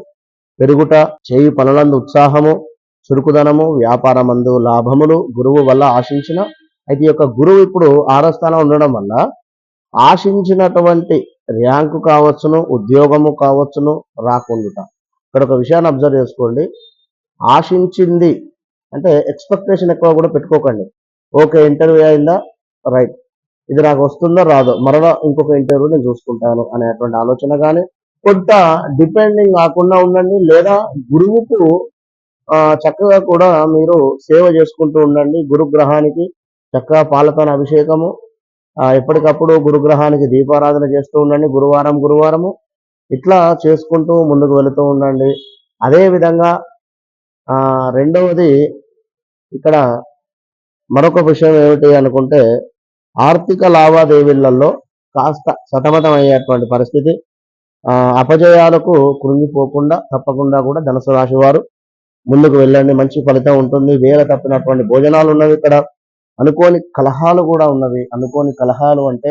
పెరుగుట, చేయి పనులందు ఉత్సాహము, చురుకుదనము, వ్యాపారమందు లాభములు గురువు వల్ల ఆశించిన. అయితే యొక్క గురువు ఇప్పుడు 6వ స్థానం ఉండడం వల్ల ఆశించినటువంటి ర్యాంకు కావచ్చును, ఉద్యోగము కావచ్చును రాకుండుట. ఇక్కడ ఒక విషయాన్ని అబ్జర్వ్ చేసుకోండి. ఆశించింది అంటే ఎక్స్పెక్టేషన్ ఎక్కువ కూడా పెట్టుకోకండి. ఓకే, ఇంటర్వ్యూ అయిందా, రైట్, ఇది నాకు వస్తుందో రాదో, మరలా ఇంకొక ఇంటర్వ్యూ నేను చూసుకుంటాను అనేటువంటి ఆలోచన కానీ, కొంత డిపెండింగ్ కాకుండా ఉండండి. లేదా గురువుకు చక్కగా కూడా మీరు సేవ చేసుకుంటూ ఉండండి. గురుగ్రహానికి చక్కగా పాలతోన అభిషేకము, ఎప్పటికప్పుడు గురుగ్రహానికి దీపారాధన చేస్తూ ఉండండి. గురువారము ఇట్లా చేసుకుంటూ ముందుకు వెళుతూ ఉండండి. అదేవిధంగా రెండవది ఇక్కడ మరొక విషయం ఏమిటి అనుకుంటే, ఆర్థిక లావాదేవీలలో కాస్త సతమతం అయ్యేటువంటి పరిస్థితి, అపజయాలకు కృంగిపోకుండా తప్పకుండా కూడా ధనుసు రాశి వారు ముందుకు వెళ్ళండి. మంచి ఫలితం ఉంటుంది. వేల తప్పినటువంటి భోజనాలు ఉన్నవి. ఇక్కడ అనుకోని కలహాలు కూడా ఉన్నవి. అనుకోని కలహాలు అంటే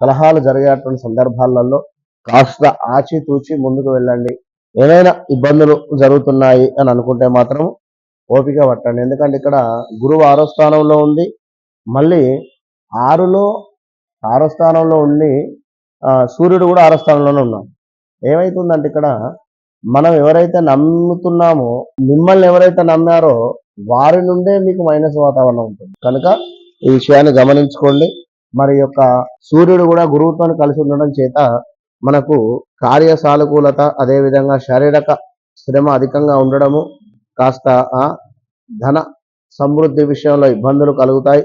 కలహాలు జరిగేటువంటి సందర్భాలలో కాస్త ఆచితూచి ముందుకు వెళ్ళండి. ఏదైనా ఇబ్బందులు జరుగుతున్నాయి అని అనుకుంటే మాత్రం ఓపిక పట్టండి. ఎందుకంటే ఇక్కడ గురువు 6వ స్థానంలో ఉంది. మళ్ళీ 6వ స్థానంలో ఉండి సూర్యుడు కూడా 6వ స్థానంలోనే ఉన్నాడు. ఏమైతుందంటే ఇక్కడ మనం ఎవరైతే నమ్ముతున్నామో, మిమ్మల్ని ఎవరైతే నమ్మారో వారి నుండే మీకు మైనస్ వాతావరణం ఉంటుంది. కనుక ఈ విషయాన్ని గమనించుకోండి. మరి యొక్క సూర్యుడు కూడా గురువుతో కలిసి ఉండడం చేత మనకు కార్య సానుకూలత, అదేవిధంగా శారీరక శ్రమ అధికంగా ఉండడము, కాస్త ధన సమృద్ధి విషయంలో ఇబ్బందులు కలుగుతాయి.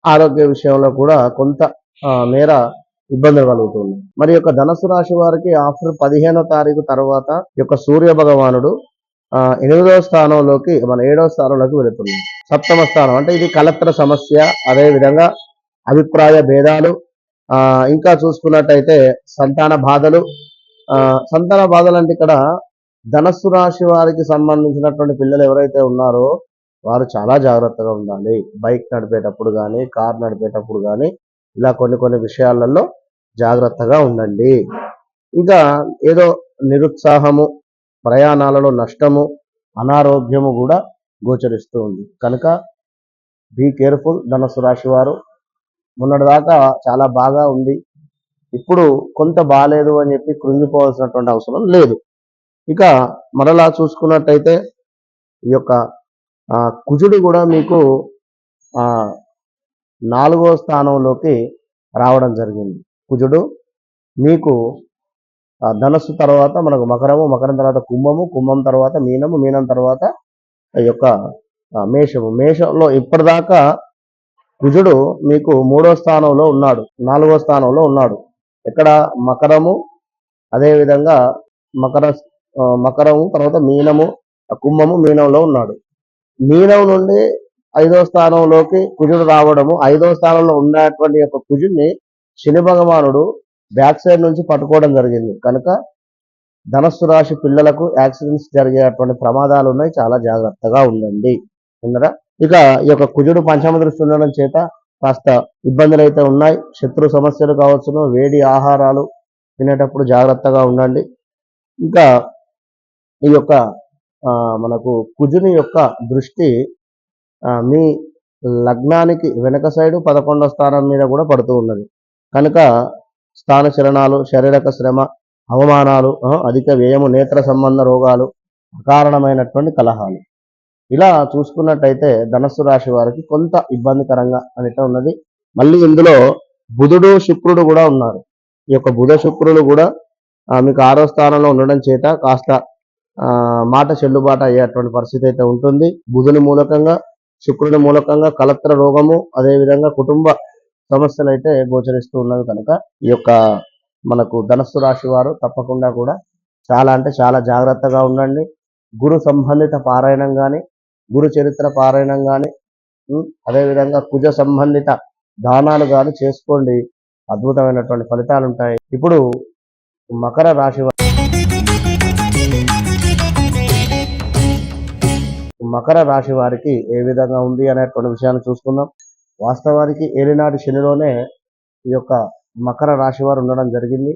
ఆరోగ్య విషయంలో కూడా కొంత మేర ఇబ్బందులు కలుగుతుంది. మరి యొక్క ధనుసు రాశి వారికి ఆఫ్టర్ 15వ తారీఖు తర్వాత యొక్క సూర్య భగవానుడు 8వ స్థానంలోకి మన 7వ స్థానంలోకి వెళుతుంది. సప్తమ స్థానం అంటే ఇది కలత్ర సమస్య, అదే విధంగా అభిప్రాయ భేదాలు, ఇంకా చూసుకున్నట్టయితే సంతాన బాధలు. సంతాన బాధలు అంటే ఇక్కడ ధనస్సు రాశి వారికి సంబంధించినటువంటి పిల్లలు ఎవరైతే ఉన్నారో వారు చాలా జాగ్రత్తగా ఉండాలి. బైక్ నడిపేటప్పుడు కానీ, కార్ నడిపేటప్పుడు కానీ ఇలా కొన్ని విషయాలలో జాగ్రత్తగా ఉండండి. ఇంకా ఏదో నిరుత్సాహము, ప్రయాణాలలో నష్టము, అనారోగ్యము కూడా గోచరిస్తూ ఉంది. కనుక బీ కేర్ఫుల్ ధనుస్సు రాశి వారు. మొన్నటిదాకా చాలా బాగా ఉంది, ఇప్పుడు కొంత బాలేదు అని చెప్పి కృంగిపోవాల్సినటువంటి అవసరం లేదు. ఇక మరలా చూసుకున్నట్టయితే ఈ యొక్క కుజుడు కూడా మీకు 4వ స్థానంలోకి రావడం జరిగింది. కుజుడు మీకు ధనస్సు తర్వాత మనకు మకరము, మకరం తర్వాత కుంభము, కుంభం తర్వాత మీనము, మీనం తర్వాత ఈ యొక్క మేషము. మేషంలో ఇప్పటిదాకా కుజుడు మీకు 3వ స్థానంలో ఉన్నాడు, 4వ స్థానంలో ఉన్నాడు. ఇక్కడ మకరము, అదేవిధంగా మకరము తర్వాత మీనము, కుంభము, మీనంలో ఉన్నాడు. మీనం నుండి 5వ స్థానంలోకి కుజుడు రావడము, 5వ స్థానంలో ఉన్నటువంటి యొక్క కుజుడిని శని భగవానుడు బ్యాక్ సైడ్ నుంచి పట్టుకోవడం జరిగింది. కనుక ధనస్సు రాశి పిల్లలకు యాక్సిడెంట్స్ జరిగేటువంటి ప్రమాదాలు ఉన్నాయి, చాలా జాగ్రత్తగా ఉండండి. విన్నరా? ఇక ఈ యొక్క కుజుడు పంచమ దృష్టి ఉండడం చేత కాస్త ఇబ్బందులు అయితే ఉన్నాయి. శత్రు సమస్యలు కావచ్చును, వేడి ఆహారాలు తినేటప్పుడు జాగ్రత్తగా ఉండండి. ఇంకా ఈ యొక్క మనకు కుజుని యొక్క దృష్టి మీ లగ్నానికి వెనక సైడు 11వ స్థానం మీద కూడా పడుతూ ఉన్నది. కనుక స్థాన చలనాలు, శారీరక శ్రమ, అవమానాలు, అధిక వ్యయము, నేత్ర సంబంధ రోగాలు, అకారణమైనటువంటి కలహాలు, ఇలా చూసుకున్నట్టయితే ధనస్సు రాశి వారికి కొంత ఇబ్బందికరంగా అయితే ఉన్నది. మళ్ళీ ఇందులో బుధుడు, శుక్రుడు కూడా ఉన్నారు. ఈ యొక్క బుధ శుక్రులు కూడా మీకు 6వ స్థానంలో ఉండడం చేత కాస్త మాట చెల్లుబాటు అయ్యేటువంటి పరిస్థితి అయితే ఉంటుంది. బుధుని మూలకంగా, శుక్రుని మూలకంగా కలత్ర రోగము, అదేవిధంగా కుటుంబ సమస్యలు అయితే గోచరిస్తూ ఉన్నవి. కనుక ఈ యొక్క మనకు ధనస్సు రాశి వారు తప్పకుండా కూడా చాలా అంటే చాలా జాగ్రత్తగా ఉండండి. గురు సంబంధిత పారాయణం కానీ, గురు చరిత్ర పారాయణం కానీ, అదేవిధంగా కుజ సంబంధిత దానాలు కానీ చేసుకోండి, అద్భుతమైనటువంటి ఫలితాలు ఉంటాయి. ఇప్పుడు మకర రాశి వారికి ఏ విధంగా ఉంది అనేటువంటి విషయాన్ని చూసుకుందాం. వాస్తవానికి ఏలినాటి శనిలోనే ఈ యొక్క మకర రాశి వారు ఉండడం జరిగింది.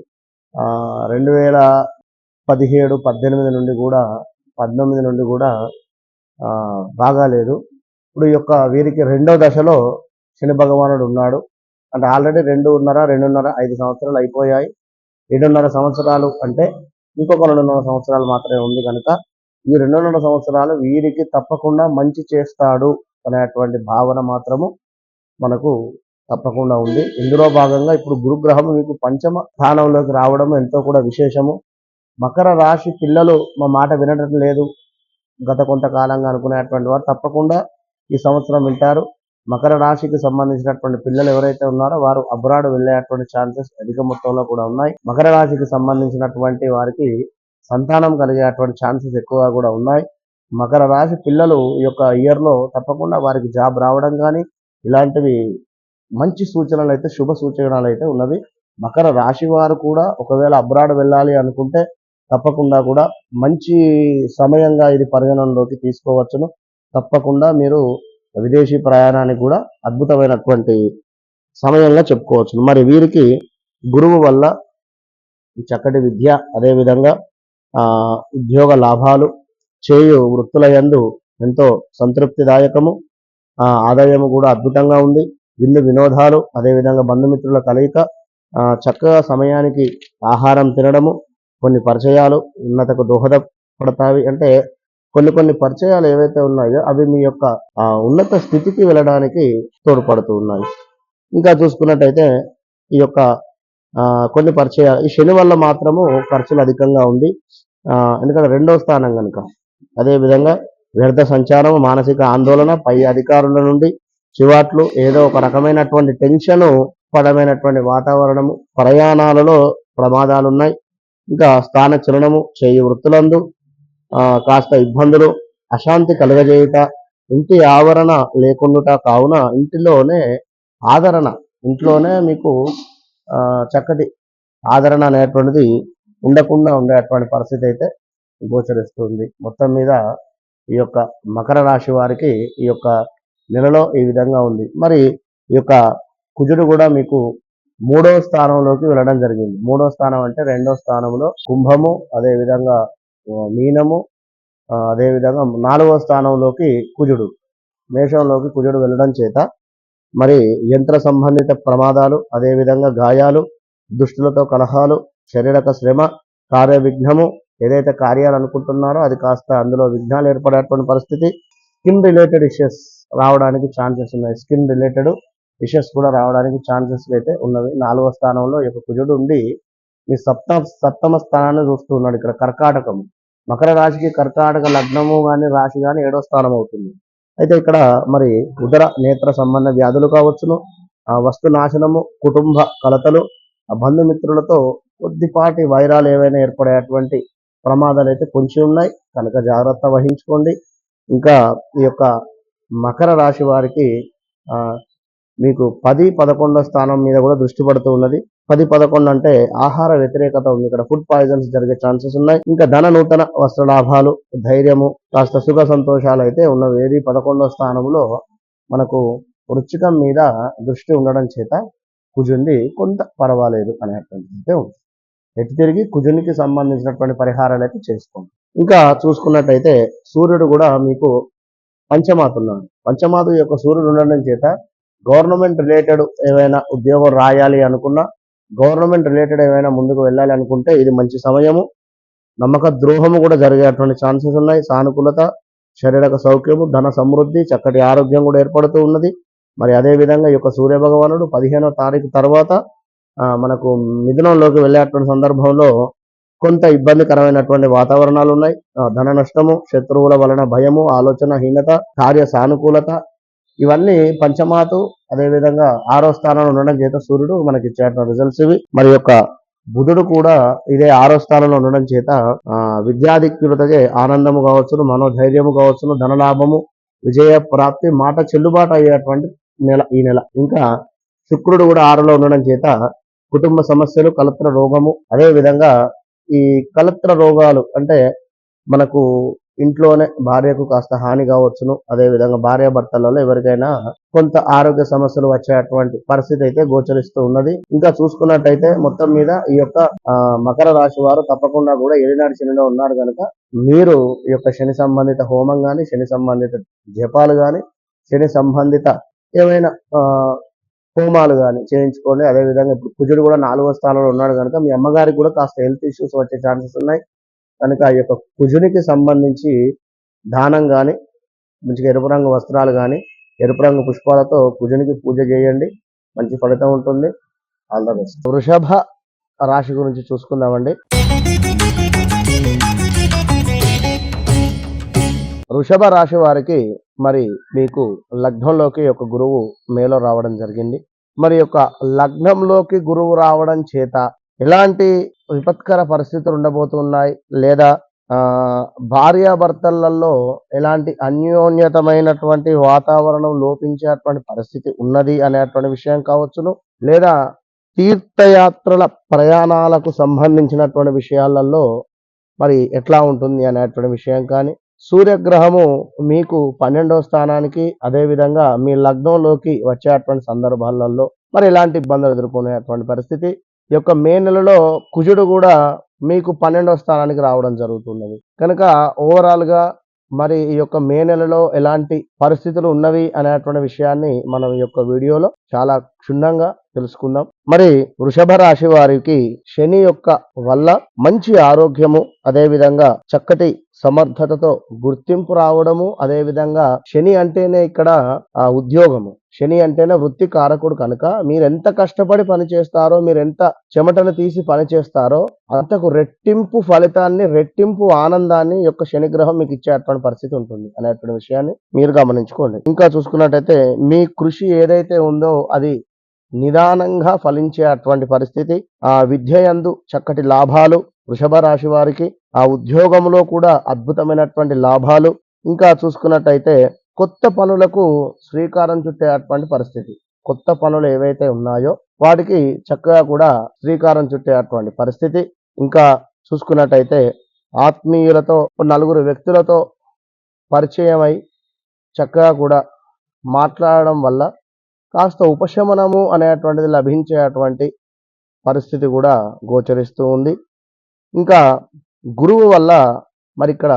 2017, 18 నుండి కూడా 19 నుండి కూడా బాగాలేదు. ఇప్పుడు ఈ యొక్క వీరికి 2వ దశలో శని భగవానుడు ఉన్నాడు. అంటే ఆల్రెడీ 2.5 5 సంవత్సరాలు అయిపోయాయి. 7.5 సంవత్సరాలు అంటే ఇంకొక 2.5 సంవత్సరాలు మాత్రమే ఉంది. కనుక ఈ 2.5 సంవత్సరాలు వీరికి తప్పకుండా మంచి చేస్తాడు అనేటువంటి భావన మాత్రము మనకు తప్పకుండా ఉంది. ఇందులో భాగంగా ఇప్పుడు గురుగ్రహం మీకు పంచమ స్థానంలోకి రావడం ఎంతో కూడా విశేషము. మకర రాశి పిల్లలు మా మాట వినడం లేదు గత కొంతకాలంగా అనుకునేటువంటి వారు తప్పకుండా ఈ సంవత్సరం వింటారు. మకర రాశికి సంబంధించినటువంటి పిల్లలు ఎవరైతే ఉన్నారో వారు అబ్రాడ్ వెళ్ళేటువంటి ఛాన్సెస్ అధిక మొత్తంలో కూడా ఉన్నాయి. మకర రాశికి సంబంధించినటువంటి వారికి సంతానం కలిగేటువంటి ఛాన్సెస్ ఎక్కువగా కూడా ఉన్నాయి. మకర రాశి పిల్లలు ఈ యొక్క ఇయర్లో తప్పకుండా వారికి జాబ్ రావడం కానీ ఇలాంటివి మంచి సూచనలు అయితే, శుభ సూచనలు అయితే ఉన్నవి. మకర రాశి వారు కూడా ఒకవేళ అబ్రాడ్ వెళ్ళాలి అనుకుంటే తప్పకుండా కూడా మంచి సమయంగా ఇది పరిగణనలోకి తీసుకోవచ్చును. తప్పకుండా మీరు విదేశీ ప్రయాణానికి కూడా అద్భుతమైనటువంటి సమయంగా చెప్పుకోవచ్చును. మరి వీరికి గురువు వల్ల చక్కటి విద్య, అదేవిధంగా ఉద్యోగ లాభాలు, చేయు వృత్తుల యందు ఎంతో సంతృప్తిదాయకము, ఆదాయము కూడా అద్భుతంగా ఉంది. విందు వినోదాలు, అదేవిధంగా బంధుమిత్రుల కలయిక, చక్కగా సమయానికి ఆహారం తినడము, కొన్ని పరిచయాలు ఉన్నతకు దోహదపడతాయి. అంటే కొన్ని పరిచయాలు ఏవైతే ఉన్నాయో అవి మీ యొక్క ఉన్నత స్థితికి వెళ్ళడానికి తోడ్పడుతూ ఉన్నాయి. ఇంకా చూసుకున్నట్టయితే ఈ యొక్క కొన్ని పరిచయాలు ఈ శని వల్ల మాత్రము ఖర్చులు అధికంగా ఉంది. ఎందుకంటే 2వ స్థానం కనుక. అదేవిధంగా వ్యర్థ సంచారం, మానసిక ఆందోళన, పై అధికారుల నుండి చివాట్లు, ఏదో ఒక రకమైనటువంటి టెన్షన్ పడమైనటువంటి వాతావరణము, ప్రయాణాలలో ప్రమాదాలున్నాయి. ఇంకా స్థాన చలనము, చేయి వృత్తులందు కాస్త ఇబ్బందులు, అశాంతి కలుగజేయుట, ఇంటి ఆవరణ లేకుండుట కావున ఇంటిలోనే ఆదరణ, ఇంట్లోనే మీకు చక్కటి ఆదరణ అనేటువంటిది ఉండకుండా ఉండేటువంటి పరిస్థితి అయితే గోచరిస్తుంది. మొత్తం మీద ఈ యొక్క మకర రాశి వారికి ఈ యొక్క నెలలో ఈ విధంగా ఉంది. మరి ఈ యొక్క కుజుడు కూడా మీకు 3వ స్థానంలోకి వెళ్ళడం జరిగింది. 3వ స్థానం అంటే 2వ స్థానంలో కుంభము, అదేవిధంగా మీనము, అదేవిధంగా 4వ స్థానంలోకి కుజుడు, మేషంలోకి కుజుడు వెళ్ళడం చేత మరి యంత్ర సంబంధిత ప్రమాదాలు, అదేవిధంగా గాయాలు, దుష్టులతో కలహాలు, శారీరక శ్రమ, కార్య విఘ్నము, ఏదైతే కార్యాలు అనుకుంటున్నారో అది కాస్త అందులో విఘ్నాలు ఏర్పడేటువంటి పరిస్థితి, స్కిన్ రిలేటెడ్ ఇష్యూస్ రావడానికి ఛాన్సెస్ ఉన్నాయి. స్కిన్ రిలేటెడ్ ఇష్యూస్ కూడా రావడానికి ఛాన్సెస్ అయితే ఉన్నవి. 4వ స్థానంలో ఈ యొక్క కుజుడు ఉండి మీ సప్తమ స్థానాన్ని చూస్తూ ఉన్నాడు. ఇక్కడ కర్కాటకము, మకర రాశికి కర్కాటక లగ్నము కానీ రాశి కానీ 7వ స్థానం అవుతుంది. అయితే ఇక్కడ మరి ఉదర నేత్ర సంబంధ వ్యాధులు కావచ్చును, వస్తు నాశనము, కుటుంబ కలతలు, బంధుమిత్రులతో కొద్దిపాటి వైరాలు ఏవైనా ఏర్పడేటువంటి ప్రమాదాలు అయితే కొంచెం ఉన్నాయి కనుక జాగ్రత్త వహించుకోండి. ఇంకా ఈ యొక్క మకర రాశి వారికి మీకు 10, 11వ స్థానం మీద కూడా దృష్టి పడుతూ ఉన్నది. 10, 11 అంటే ఆహార వ్యతిరేకత ఉంది. ఇక్కడ ఫుడ్ పాయిజన్స్ జరిగే ఛాన్సెస్ ఉన్నాయి. ఇంకా ధన నూతన వస్త్ర లాభాలు, ధైర్యము, కాస్త సుఖ సంతోషాలు అయితే ఉన్నవి. ఏది 11వ స్థానంలో మనకు వృశ్చికం మీద దృష్టి ఉండడం చేత కుజుంది కొంత పర్వాలేదు అనేటువంటి అయితే ఉంది. ఎటు తిరిగి కుజునికి సంబంధించినటువంటి పరిహారాలు అయితే చేసుకోండి. ఇంకా చూసుకున్నట్టయితే సూర్యుడు కూడా మీకు పంచమాతున్నాడు. పంచమాతు యొక్క సూర్యుడు ఉండడం చేత గవర్నమెంట్ రిలేటెడ్ ఏవైనా ఉద్యోగం రాయాలి అనుకున్నా, గవర్నమెంట్ రిలేటెడ్ ఏవైనా ముందుకు వెళ్ళాలి అనుకుంటే ఇది మంచి సమయము. నమ్మక ద్రోహము కూడా జరిగేటువంటి ఛాన్సెస్ ఉన్నాయి. సానుకూలత, శారీరక సౌఖ్యము, ధన సమృద్ధి, చక్కటి ఆరోగ్యం కూడా ఏర్పడుతూ ఉన్నది. మరి అదేవిధంగా ఈ యొక్క సూర్య భగవానుడు 15వ తారీఖు తర్వాత మనకు మిథునంలోకి వెళ్ళేటువంటి సందర్భంలో కొంత ఇబ్బందికరమైనటువంటి వాతావరణాలు ఉన్నాయి. ధన నష్టము, శత్రువుల వలన భయము, ఆలోచన హీనత, కార్య సానుకూలత, ఇవన్నీ పంచమాతు అదేవిధంగా 6వ స్థానంలో ఉండడం చేత సూర్యుడు మనకి ఇచ్చేటువంటి రిజల్ట్స్ ఇవి. మరి యొక్క బుధుడు కూడా ఇదే 6వ స్థానంలో ఉండడం చేత విద్యాధిక్యులతగే ఆనందము కావచ్చును, మనోధైర్యము కావచ్చును, ధనలాభము, విజయ ప్రాప్తి, మాట చెల్లుబాటు అయ్యేటువంటి నెల ఈ నెల. ఇంకా శుక్రుడు కూడా 6లో ఉండడం చేత కుటుంబ సమస్యలు, కలత్ర రోగము, అదే విధంగా ఈ కలత్ర రోగాలు అంటే మనకు ఇంట్లోనే భార్యకు కాస్త హాని కావచ్చును, అదే విధంగా భార్యాభర్తలలో ఎవరికైనా కొంత ఆరోగ్య సమస్యలు వచ్చేటువంటి పరిస్థితి అయితే గోచరిస్తూ ఉన్నది. ఇంకా చూసుకున్నట్టయితే మొత్తం మీద ఈ యొక్క మకర రాశి వారు తప్పకుండా కూడా ఏలినాటి శనిలో ఉన్నారు కనుక మీరు ఈ యొక్క శని సంబంధిత హోమం కానీ, శని సంబంధిత జపాలు కానీ, శని సంబంధిత ఏమైనా హోమాలు కానీ చేయించుకోండి. అదేవిధంగా ఇప్పుడు కుజుడు కూడా 4వ స్థానంలో ఉన్నాడు కనుక మీ అమ్మగారికి కూడా కాస్త హెల్త్ ఇష్యూస్ వచ్చే ఛాన్సెస్ ఉన్నాయి కనుక ఈ యొక్క కుజునికి సంబంధించి దానం కానీ, మంచిగా ఎరుపు రంగు వస్త్రాలు కానీ, ఎరుపు రంగు పుష్పాలతో కుజునికి పూజ చేయండి, మంచి ఫలితం ఉంటుంది. All the best. వృషభ రాశి గురించి చూసుకుందామండి. వృషభ రాశి వారికి మరి మీకు లగ్నంలోకి ఒక గురువు మేలో రావడం జరిగింది. మరి యొక్క లగ్నంలోకి గురువు రావడం చేత ఎలాంటి విపత్కర పరిస్థితులు ఉండబోతున్నాయి, లేదా భార్యాభర్తలలో ఎలాంటి అన్యోన్యతమైనటువంటి వాతావరణం లోపించేటువంటి పరిస్థితి ఉన్నది అనేటువంటి విషయం కావచ్చును, లేదా తీర్థయాత్రల ప్రయాణాలకు సంబంధించినటువంటి విషయాలలో మరి ఎట్లా ఉంటుంది అనేటువంటి విషయం కానీ, సూర్యగ్రహము మీకు 12వ స్థానానికి అదేవిధంగా మీ లగ్నంలోకి వచ్చేటువంటి సందర్భాలలో మరి ఎలాంటి ఇబ్బందులు ఎదుర్కొనేటువంటి పరిస్థితి. ఈ యొక్క మే నెలలో కుజుడు కూడా మీకు 12వ స్థానానికి రావడం జరుగుతున్నది కనుక ఓవరాల్గా మరి ఈ యొక్క మే నెలలో ఎలాంటి పరిస్థితులు ఉన్నవి అనేటువంటి విషయాన్ని మనం ఈ యొక్క వీడియోలో చాలా క్షుణ్ణంగా తెలుసుకుందాం. మరి వృషభ రాశి వారికి శని యొక్క వల్ల మంచి ఆరోగ్యము, అదేవిధంగా చక్కటి సమర్థతతో గుర్తింపు రావడము, అదేవిధంగా శని అంటేనే ఇక్కడ ఉద్యోగము, శని అంటేనే వృత్తి కారకుడు కనుక మీరెంత కష్టపడి పని చేస్తారో, మీరెంత చెమటను తీసి పని చేస్తారో అంతకు రెట్టింపు ఫలితాన్ని, రెట్టింపు ఆనందాన్ని యొక్క శనిగ్రహం మీకు ఇచ్చేటువంటి పరిస్థితి ఉంటుంది అనేటువంటి విషయాన్ని మీరు గమనించుకోండి. ఇంకా చూసుకున్నట్టయితే మీ కృషి ఏదైతే ఉందో అది నిదానంగా ఫలించే అటువంటి పరిస్థితి. విద్య యందు చక్కటి లాభాలు వృషభ రాశి వారికి. ఉద్యోగంలో కూడా అద్భుతమైనటువంటి లాభాలు. ఇంకా చూసుకున్నట్టయితే కొత్త పనులకు శ్రీకారం చుట్టే అటువంటి పరిస్థితి. కొత్త పనులు ఏవైతే ఉన్నాయో వాటికి చక్కగా కూడా శ్రీకారం చుట్టే అటువంటి పరిస్థితి. ఇంకా చూసుకున్నట్టయితే ఆత్మీయులతో నలుగురు వ్యక్తులతో పరిచయమై చక్కగా కూడా మాట్లాడడం వల్ల కాస్త ఉపశమనము అనేటువంటిది లభించే అటువంటి పరిస్థితి కూడా గోచరిస్తూ ఉంది. ఇంకా గురువు వల్ల మరి ఇక్కడ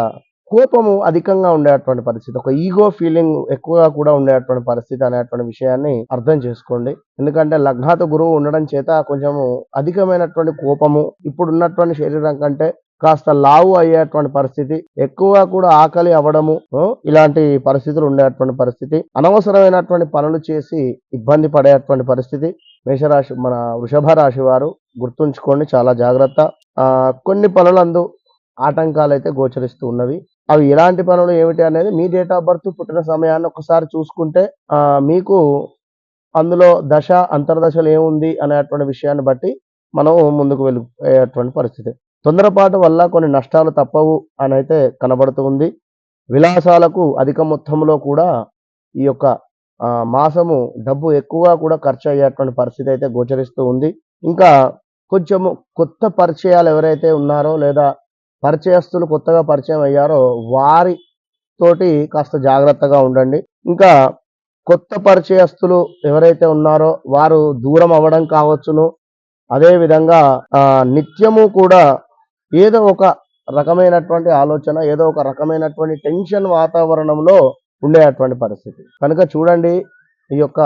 కోపము అధికంగా ఉండేటువంటి పరిస్థితి, ఒక ఈగో ఫీలింగ్ ఎక్కువగా కూడా ఉండేటువంటి పరిస్థితి అనేటువంటి విషయాన్ని అర్థం చేసుకోండి. ఎందుకంటే లగ్నాత గురువు ఉండడం చేత కొంచెము అధికమైనటువంటి కోపము, ఇప్పుడు ఉన్నటువంటి శరీరం కంటే కాస్త లావు అయ్యేటువంటి పరిస్థితి, ఎక్కువగా కూడా ఆకలి అవ్వడము, ఇలాంటి పరిస్థితులు ఉండేటువంటి పరిస్థితి, అనవసరమైనటువంటి పనులు చేసి ఇబ్బంది పడేటువంటి పరిస్థితి. మేషరాశి మన వృషభ రాశి వారు గుర్తుంచుకోండి, చాలా జాగ్రత్త. కొన్ని పనులందు ఆటంకాలు అయితే గోచరిస్తూ ఉన్నవి. అవి ఎలాంటి పనులు ఏమిటి అనేది మీ డేట్ ఆఫ్ బర్త్ పుట్టిన సమయాన్ని ఒకసారి చూసుకుంటే మీకు అందులో దశ అంతర్దశలు ఏముంది అనేటువంటి విషయాన్ని బట్టి మనం ముందుకు వెళ్ళిపోయేటువంటి పరిస్థితి. తొందరపాటు వల్ల కొన్ని నష్టాలు తప్పవు అని అయితే కనబడుతూ ఉంది. విలాసాలకు అధిక మొత్తంలో కూడా ఈ యొక్క మాసము డబ్బు ఎక్కువగా కూడా ఖర్చు అయ్యేటువంటి పరిస్థితి అయితే గోచరిస్తూ ఉంది. ఇంకా కొంచెము కొత్త పరిచయాలు ఎవరైతే ఉన్నారో లేదా పరిచయస్తులు కొత్తగా పరిచయం అయ్యారో వారి తోటి కాస్త జాగ్రత్తగా ఉండండి. ఇంకా కొత్త పరిచయస్తులు ఎవరైతే ఉన్నారో వారు దూరం అవ్వడం కావచ్చును. అదేవిధంగా నిత్యము కూడా ఏదో ఒక రకమైనటువంటి ఆలోచన, ఏదో ఒక రకమైనటువంటి టెన్షన్ వాతావరణంలో ఉండేటువంటి పరిస్థితి. కనుక చూడండి, ఈ యొక్క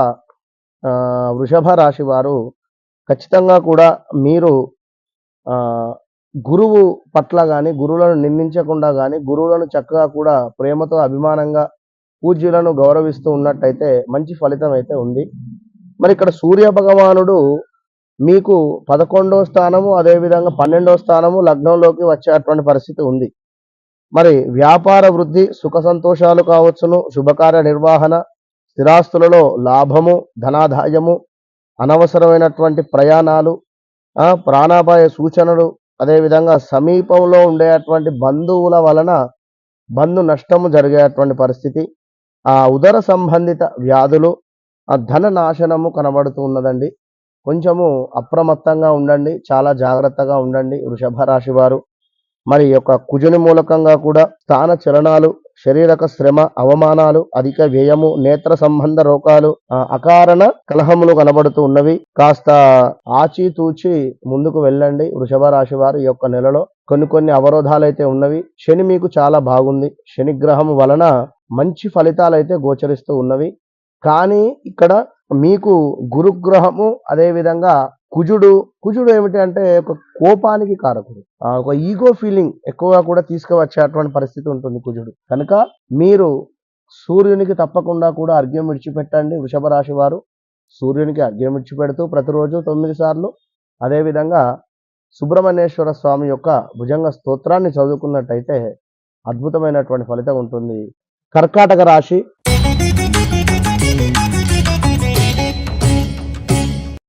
వృషభ రాశి వారు ఖచ్చితంగా కూడా మీరు గురువు పట్ల కానీ, గురువులను నిందించకుండా కానీ, గురువులను చక్కగా కూడా ప్రేమతో అభిమానంగా పూజ్యులను గౌరవిస్తూ ఉన్నట్టయితే మంచి ఫలితం అయితే ఉంది. మరి ఇక్కడ సూర్య భగవానుడు మీకు 11వ స్థానము, అదేవిధంగా 12వ స్థానము లగ్నంలోకి వచ్చేటువంటి పరిస్థితి ఉంది. మరి వ్యాపార వృద్ధి, సుఖ సంతోషాలు కావచ్చును, శుభకార్య నిర్వహణ, స్థిరాస్తులలో లాభము, ధనాదాయము, అనవసరమైనటువంటి ప్రయాణాలు, ప్రాణాపాయ సూచనలు, అదేవిధంగా సమీపంలో ఉండేటువంటి బంధువుల వలన బంధు నష్టము జరిగేటువంటి పరిస్థితి, ఉదర సంబంధిత వ్యాధులు, ధన నాశనము కనబడుతూ ఉన్నదండి. కొంచెము అప్రమత్తంగా ఉండండి, చాలా జాగ్రత్తగా ఉండండి వృషభ రాశి వారు. మరి యొక్క కుజుని మూలకంగా కూడా స్థాన చలనాలు, శరీరక శ్రమ, అవమానాలు, అధిక వ్యయము, నేత్ర సంబంధ రోగాలు, అకారణ కలహములు కనబడుతూ ఉన్నవి. కాస్త ఆచితూచి ముందుకు వెళ్ళండి వృషభ రాశి వారు. ఈ యొక్క నెలలో కొన్ని అవరోధాలు అయితే ఉన్నవి. శని మీకు చాలా బాగుంది, శని గ్రహం వలన మంచి ఫలితాలు అయితే గోచరిస్తూ ఉన్నవి. కానీ ఇక్కడ మీకు గురుగ్రహము, అదేవిధంగా కుజుడు ఏమిటి అంటే ఒక కోపానికి కారకుడు, ఒక ఈగో ఫీలింగ్ ఎక్కువగా కూడా తీసుకువచ్చేటువంటి పరిస్థితి ఉంటుంది కుజుడు. కనుక మీరు సూర్యునికి తప్పకుండా కూడా అర్ఘ్యం విడిచిపెట్టండి వృషభ రాశి వారు. సూర్యునికి అర్ఘ్యం విడిచిపెడుతూ ప్రతిరోజు 9 సార్లు, అదేవిధంగా సుబ్రహ్మణ్యేశ్వర స్వామి యొక్క భుజంగ స్తోత్రాన్ని చదువుకున్నట్టయితే అద్భుతమైనటువంటి ఫలితం ఉంటుంది. కర్కాటక రాశి.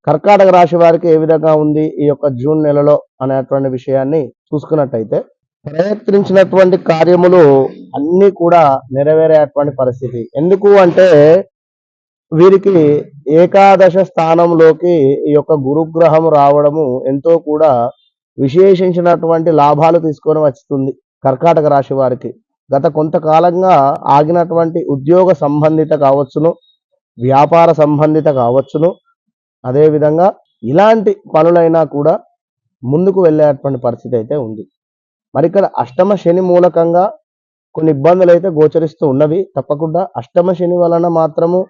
కర్కాటక రాశి వారికి ఏ విధంగా ఉంది ఈ యొక్క జూన్ నెలలో అనేటువంటి విషయాన్ని చూసుకున్నట్టయితే ప్రయత్నించినటువంటి కార్యములు అన్నీ కూడా నెరవేరేటువంటి పరిస్థితి. ఎందుకు అంటే వీరికి ఏకాదశ స్థానంలోకి ఈ యొక్క గురుగ్రహం రావడము ఎంతో కూడా విశేషించినటువంటి లాభాలు తీసుకొని వస్తుంది కర్కాటక రాశి వారికి. గత కొంతకాలంగా ఆగినటువంటి ఉద్యోగ సంబంధిత కావచ్చును, వ్యాపార సంబంధిత కావచ్చును, అదేవిధంగా ఇలాంటి పనులైనా కూడా ముందుకు వెళ్ళేటువంటి పరిస్థితి అయితే ఉంది. మరి ఇక్కడ అష్టమ శని మూలకంగా కొన్ని ఇబ్బందులు అయితే గోచరిస్తూ ఉన్నవి. తప్పకుండా అష్టమ శని వలన మాత్రము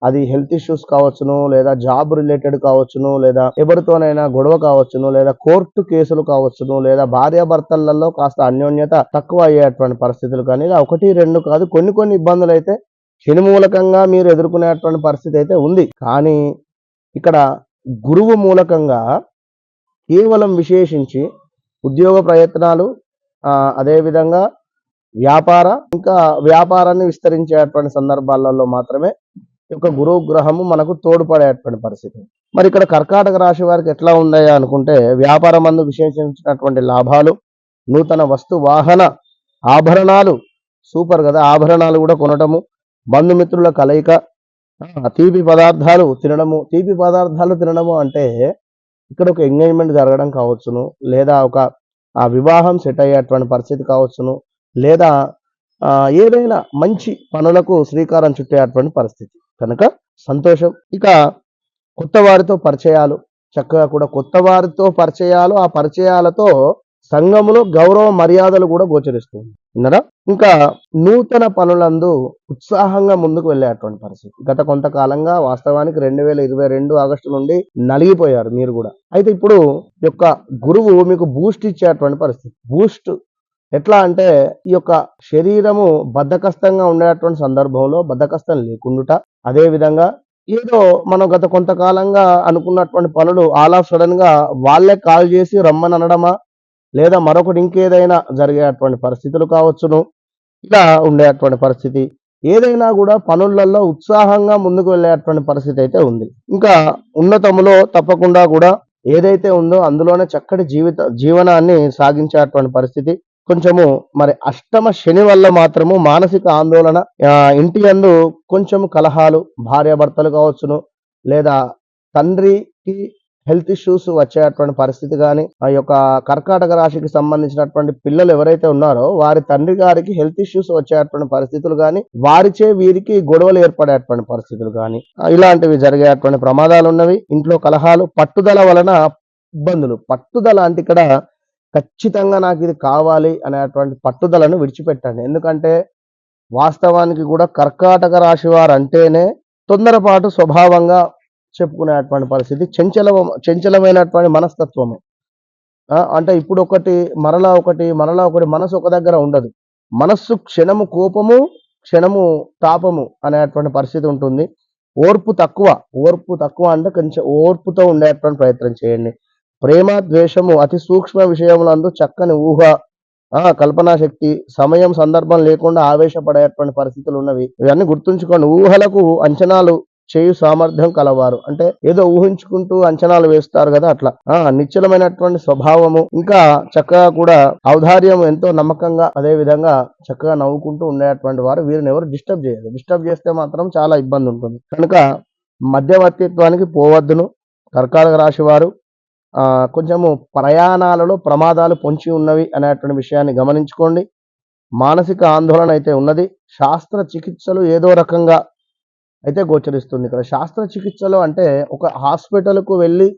అది హెల్త్ ఇష్యూస్ కావచ్చును, లేదా జాబ్ రిలేటెడ్ కావచ్చును, లేదా ఎవరితోనైనా గొడవ కావచ్చును, లేదా కోర్టు కేసులు కావచ్చును, లేదా భార్యాభర్తలలో కాస్త అన్యోన్యత తక్కువ అయ్యేటువంటి పరిస్థితులు, కానీ ఇలా 1, 2 కాదు, కొన్ని ఇబ్బందులు అయితే శని మూలకంగా మీరు ఎదుర్కొనేటువంటి పరిస్థితి అయితే ఉంది. కానీ ఇక్కడ గురువు మూలకంగా కేవలం విశేషించి ఉద్యోగ ప్రయత్నాలు, అదేవిధంగా వ్యాపారాన్ని విస్తరించేటువంటి సందర్భాలలో మాత్రమే ఈ యొక్క గురువు గ్రహము మనకు తోడ్పడేటువంటి పరిస్థితి. మరి ఇక్కడ కర్కాటక రాశి వారికి ఎట్లా ఉందయ్యా అనుకుంటే, వ్యాపారం మందు విశేషించినటువంటి లాభాలు, నూతన వస్తు వాహన ఆభరణాలు, సూపర్ కదా, ఆభరణాలు కూడా కొనటము, బంధుమిత్రుల కలయిక, తీపి పదార్థాలు తినడము. తీపి పదార్థాలు తినడము అంటే ఇక్కడ ఒక ఎంగేజ్మెంట్ జరగడం కావచ్చును, లేదా ఒక వివాహం సెట్ అయ్యేటువంటి పరిస్థితి కావచ్చును, లేదా ఏదైనా మంచి పనులకు శ్రీకారం చుట్టేటువంటి పరిస్థితి. కనుక సంతోషం. ఇక కొత్త వారితో పరిచయాలు, చక్కగా కూడా కొత్త వారితో పరిచయాలు, ఆ పరిచయాలతో సంఘములో గౌరవ మర్యాదలు కూడా గోచరిస్తుంది. విన్నారా? ఇంకా నూతన పనులందు ఉత్సాహంగా ముందుకు వెళ్ళేటువంటి పరిస్థితి. గత కొంతకాలంగా వాస్తవానికి 2022 ఆగస్టు నుండి నలిగిపోయారు మీరు కూడా. అయితే ఇప్పుడు యొక్క గురువు మీకు బూస్ట్ ఇచ్చేటువంటి పరిస్థితి. బూస్ట్ ఎట్లా అంటే, ఈ యొక్క శరీరము బద్ధకస్తంగా ఉండేటువంటి సందర్భంలో బద్ధకస్తం లేకుండుట, అదే విధంగా ఏదో మనం గత కొంతకాలంగా అనుకున్నటువంటి పనులు ఆల్ ఆఫ్ సడన్ గా వాళ్ళే కాల్ చేసి రమ్మని అనడమా, లేదా మరొకటి ఇంకేదైనా జరిగేటువంటి పరిస్థితులు కావచ్చును, ఇలా ఉండేటువంటి పరిస్థితి. ఏదైనా కూడా పనులలో ఉత్సాహంగా ముందుకు వెళ్ళేటువంటి పరిస్థితి అయితే ఉంది. ఇంకా ఉన్నతములో తప్పకుండా కూడా ఏదైతే ఉందో అందులోనే చక్కటి జీవనాన్ని సాగించేటువంటి పరిస్థితి. కొంచెము మరి అష్టమ శని వల్ల మాత్రము మానసిక ఆందోళన, ఇంటి యందు కొంచెము కలహాలు, భార్యాభర్తలు కావచ్చును, లేదా తండ్రికి హెల్త్ ఇష్యూస్ వచ్చేటువంటి పరిస్థితి కానీ, ఆ యొక్క కర్కాటక రాశికి సంబంధించినటువంటి పిల్లలు ఎవరైతే ఉన్నారో వారి తండ్రి గారికి హెల్త్ ఇష్యూస్ వచ్చేటువంటి పరిస్థితులు కానీ, వారిచే వీరికి గొడవలు ఏర్పడేటువంటి పరిస్థితులు కానీ, ఇలాంటివి జరిగేటువంటి ప్రమాదాలు ఉన్నవి. ఇంట్లో కలహాలు, పట్టుదల వలన ఇబ్బందులు. పట్టుదల అంటే ఇక్కడ ఖచ్చితంగా నాకు ఇది కావాలి అనేటువంటి పట్టుదలను విడిచిపెట్టండి. ఎందుకంటే వాస్తవానికి కూడా కర్కాటక రాశి వారు అంటేనే తొందరపాటు స్వభావంగా చెప్పుకునేటువంటి పరిస్థితి, చంచలమైనటువంటి మనస్తత్వము. అంటే ఇప్పుడు ఒకటి మరలా ఒకటి మనసు ఒక దగ్గర ఉండదు. మనస్సు క్షణము కోపము, క్షణము తాపము అనేటువంటి పరిస్థితి ఉంటుంది. ఓర్పు తక్కువ అంటే కొంచెం ఓర్పుతో ఉండేటువంటి ప్రయత్నం చేయండి. ప్రేమ ద్వేషము అతి సూక్ష్మ విషయములందు చక్కని ఊహ, కల్పనా శక్తి, సమయం సందర్భం లేకుండా ఆవేశపడేటువంటి పరిస్థితులు ఉన్నవి. ఇవన్నీ గుర్తుంచుకోండి. ఊహలకు అంచనాలు చేయు సామర్థ్యం కలవారు, అంటే ఏదో ఊహించుకుంటూ అంచనాలు వేస్తారు కదా, అట్లా నిశ్చలమైనటువంటి స్వభావము, ఇంకా చక్కగా కూడా ఔదార్యం, ఎంతో నమ్మకంగా, అదే విధంగా చక్కగా నవ్వుకుంటూ ఉండేటువంటి వారు. వీరిని ఎవరు డిస్టర్బ్ చేయదు. డిస్టర్బ్ చేస్తే మాత్రం చాలా ఇబ్బంది ఉంటుంది. కనుక మధ్యవర్తిత్వానికి పోవద్దును కర్కాటక రాశి వారు. కొంచెము ప్రయాణాలలో ప్రమాదాలు పొంచి ఉన్నవి అనేటువంటి విషయాన్ని గమనించుకోండి. మానసిక ఆందోళన అయితే ఉన్నది. శాస్త్ర చికిత్సలు ఏదో రకంగా అయితే గోచరిస్తుంది. ఇక్కడ శాస్త్ర చికిత్సలు అంటే ఒక హాస్పిటల్కు వెళ్ళి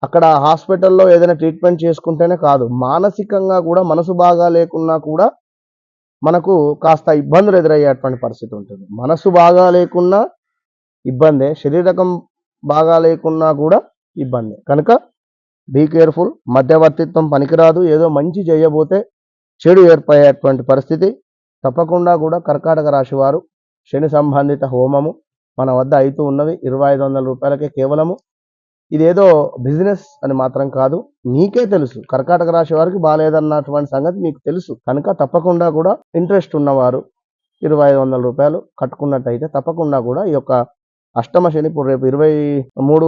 అక్కడ హాస్పిటల్లో ఏదైనా ట్రీట్మెంట్ చేసుకుంటేనే కాదు, మానసికంగా కూడా మనసు బాగా లేకున్నా కూడా మనకు కాస్త ఇబ్బందులు ఎదురయ్యేటువంటి పరిస్థితి ఉంటుంది. మనసు బాగా లేకున్నా ఇబ్బందే, శరీరకం బాగా లేకున్నా కూడా ఇబ్బంది. కనుక బీ కేర్ఫుల్. మధ్యవర్తిత్వం పనికిరాదు. ఏదో మంచి చేయబోతే చెడు ఏర్పడేటువంటి పరిస్థితి. తప్పకుండా కూడా కర్కాటక రాశి వారు శని సంబంధిత హోమము మన వద్ద అవుతూ ఉన్నవి. 2500 రూపాయలకే కేవలము. ఇదేదో బిజినెస్ అని మాత్రం కాదు, మీకే తెలుసు కర్కాటక రాశి వారికి బాగాలేదన్నటువంటి సంగతి మీకు తెలుసు. కనుక తప్పకుండా కూడా ఇంట్రెస్ట్ ఉన్నవారు 2500 రూపాయలు కట్టుకున్నట్టయితే తప్పకుండా కూడా ఈ యొక్క అష్టమ శని, ఇప్పుడు రేపు 26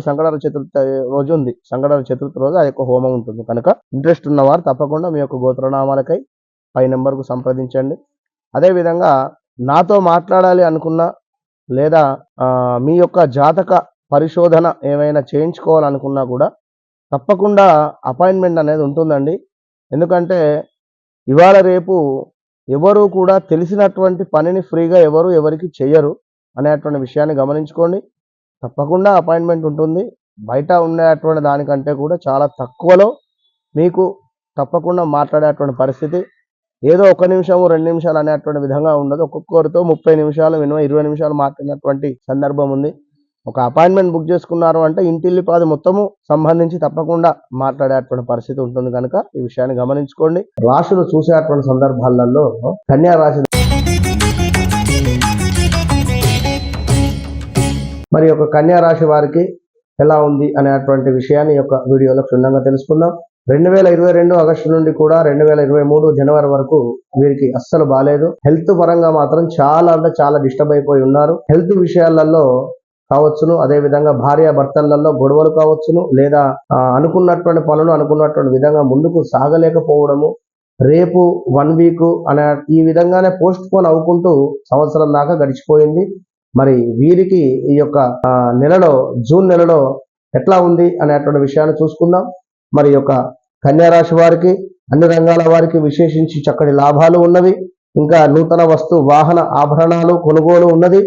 సంకటహర చతుర్థి రోజు ఉంది. సంకటహర చతుర్థి రోజు ఆ యొక్క హోమం ఉంటుంది. కనుక ఇంట్రెస్ట్ ఉన్నవారు తప్పకుండా మీ యొక్క గోత్రనామాలకై పై నెంబర్కు సంప్రదించండి. అదేవిధంగా నాతో మాట్లాడాలి అనుకున్నా, లేదా మీ యొక్క జాతక పరిశోధన ఏమైనా చేయించుకోవాలనుకున్నా కూడా తప్పకుండా అపాయింట్మెంట్ అనేది ఉంటుందండి. ఎందుకంటే ఇవాళ రేపు ఎవరు కూడా తెలిసినటువంటి పనిని ఫ్రీగా ఎవరికి చెయ్యరు అనేటువంటి విషయాన్ని గమనించుకోండి. తప్పకుండా అపాయింట్మెంట్ ఉంటుంది. బయట ఉండేటువంటి దానికంటే కూడా చాలా తక్కువలో మీకు తప్పకుండా మాట్లాడేటువంటి పరిస్థితి. ఏదో 1 నిమిషము 2 నిమిషాలు అనేటువంటి విధంగా ఉండదు. ఒక్కొక్కరితో 30 నిమిషాలు, మినిమం 20 నిమిషాలు మాట్లాడినటువంటి సందర్భం ఉంది. ఒక అపాయింట్మెంట్ బుక్ చేసుకున్నారు అంటే ఇంటిల్లిపాది మొత్తము సంబంధించి తప్పకుండా మాట్లాడేటువంటి పరిస్థితి ఉంటుంది. కనుక ఈ విషయాన్ని గమనించుకోండి. రాశులు చూసేటువంటి సందర్భాలలో కన్యా రాశి మరి యొక్క కన్యా రాశి వారికి ఎలా ఉంది అనేటువంటి విషయాన్ని యొక్క వీడియోలో క్షుణ్ణంగా తెలుసుకుందాం. 2022 ఆగస్టు నుండి కూడా 2023 జనవరి వరకు వీరికి అస్సలు బాలేదు. హెల్త్ పరంగా మాత్రం చాలా అంటే చాలా డిస్టర్బ్ అయిపోయి ఉన్నారు. హెల్త్ విషయాలలో కావచ్చును, అదే విధంగా భార్య భర్తలలో గొడవలు కావచ్చును, లేదా అనుకున్నటువంటి పనులు అనుకున్నటువంటి విధంగా ముందుకు సాగలేకపోవడము, రేపు 1 వీక్ అనే ఈ విధంగానే పోస్ట్ పోన్ అవ్వుకుంటూ సంవత్సరం దాకా గడిచిపోయింది. మరి వీరికి ఈ యొక్క నెలలో జూన్ నెలలో ఎట్లా ఉంది అనేటువంటి విషయాన్ని చూసుకుందాం. మరి యొక్క కన్యా రాశి వారికి అన్ని రంగాల వారికి విశేషించి చక్కటి లాభాలు ఉన్నవి. ఇంకా నూతన వస్తు వాహన ఆభరణాలు కొనుగోలు ఉన్నది.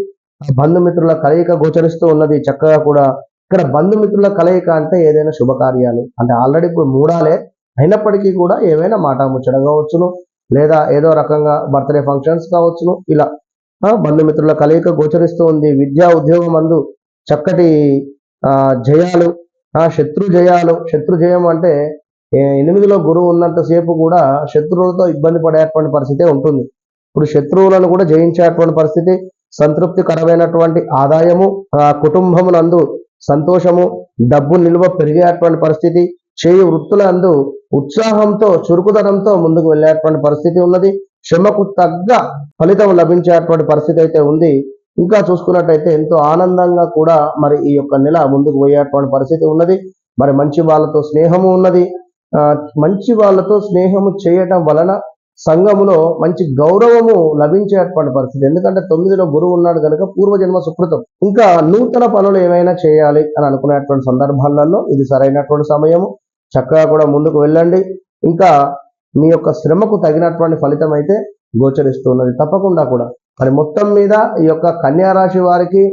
బంధుమిత్రుల కలయిక గోచరిస్తూ ఉన్నది చక్కగా కూడా. ఇక్కడ బంధుమిత్రుల కలయిక అంటే ఏదైనా శుభకార్యాలు అంటే ఆల్రెడీ ఇప్పుడు మూడాలే అయినప్పటికీ కూడా ఏవైనా మాట ముచ్చట కావచ్చును, లేదా ఏదో రకంగా బర్త్డే ఫంక్షన్స్ కావచ్చును, ఇలా బంధుమిత్రుల కలయిక గోచరిస్తూ ఉంది. విద్యా ఉద్యోగం అందు చక్కటి జయాలు, శత్రు జయాలు. శత్రు జయం అంటే 8లో గురువు ఉన్నంతసేపు కూడా శత్రువులతో ఇబ్బంది పడేటువంటి పరిస్థితి ఉంటుంది. ఇప్పుడు శత్రువులను కూడా జయించేటువంటి పరిస్థితి, సంతృప్తికరమైనటువంటి ఆదాయము, కుటుంబమునందు సంతోషము, డబ్బు నిల్వ పెరిగేటువంటి పరిస్థితి, చేయి వృత్తులందు ఉత్సాహంతో చురుకుదనంతో ముందుకు వెళ్ళేటువంటి పరిస్థితి ఉన్నది. శ్రమకు తగ్గ ఫలితం లభించేటువంటి పరిస్థితి అయితే ఉంది. ఇంకా చూసుకున్నట్టయితే ఎంతో ఆనందంగా కూడా మరి ఈ యొక్క నెల ముందుకు పోయేటువంటి పరిస్థితి ఉన్నది. మరి మంచి వాళ్ళతో స్నేహము ఉన్నది. మంచి వాళ్ళతో స్నేహము చేయటం వలన సంఘములో మంచి గౌరవము లభించేటువంటి పరిస్థితి. ఎందుకంటే 9లో గురువు ఉన్నాడు కనుక పూర్వజన్మ సుకృతం. ఇంకా నూతన పనులు ఏమైనా చేయాలి అని అనుకునేటువంటి సందర్భాలలో ఇది సరైనటువంటి సమయము. చక్కగా కూడా ముందుకు వెళ్ళండి. ఇంకా మీ యొక్క శ్రమకు తగినటువంటి ఫలితం అయితే గోచరిస్తున్నది తప్పకుండా కూడా. మరి మొత్తం మీద ఈ యొక్క కన్యా రాశి వారికి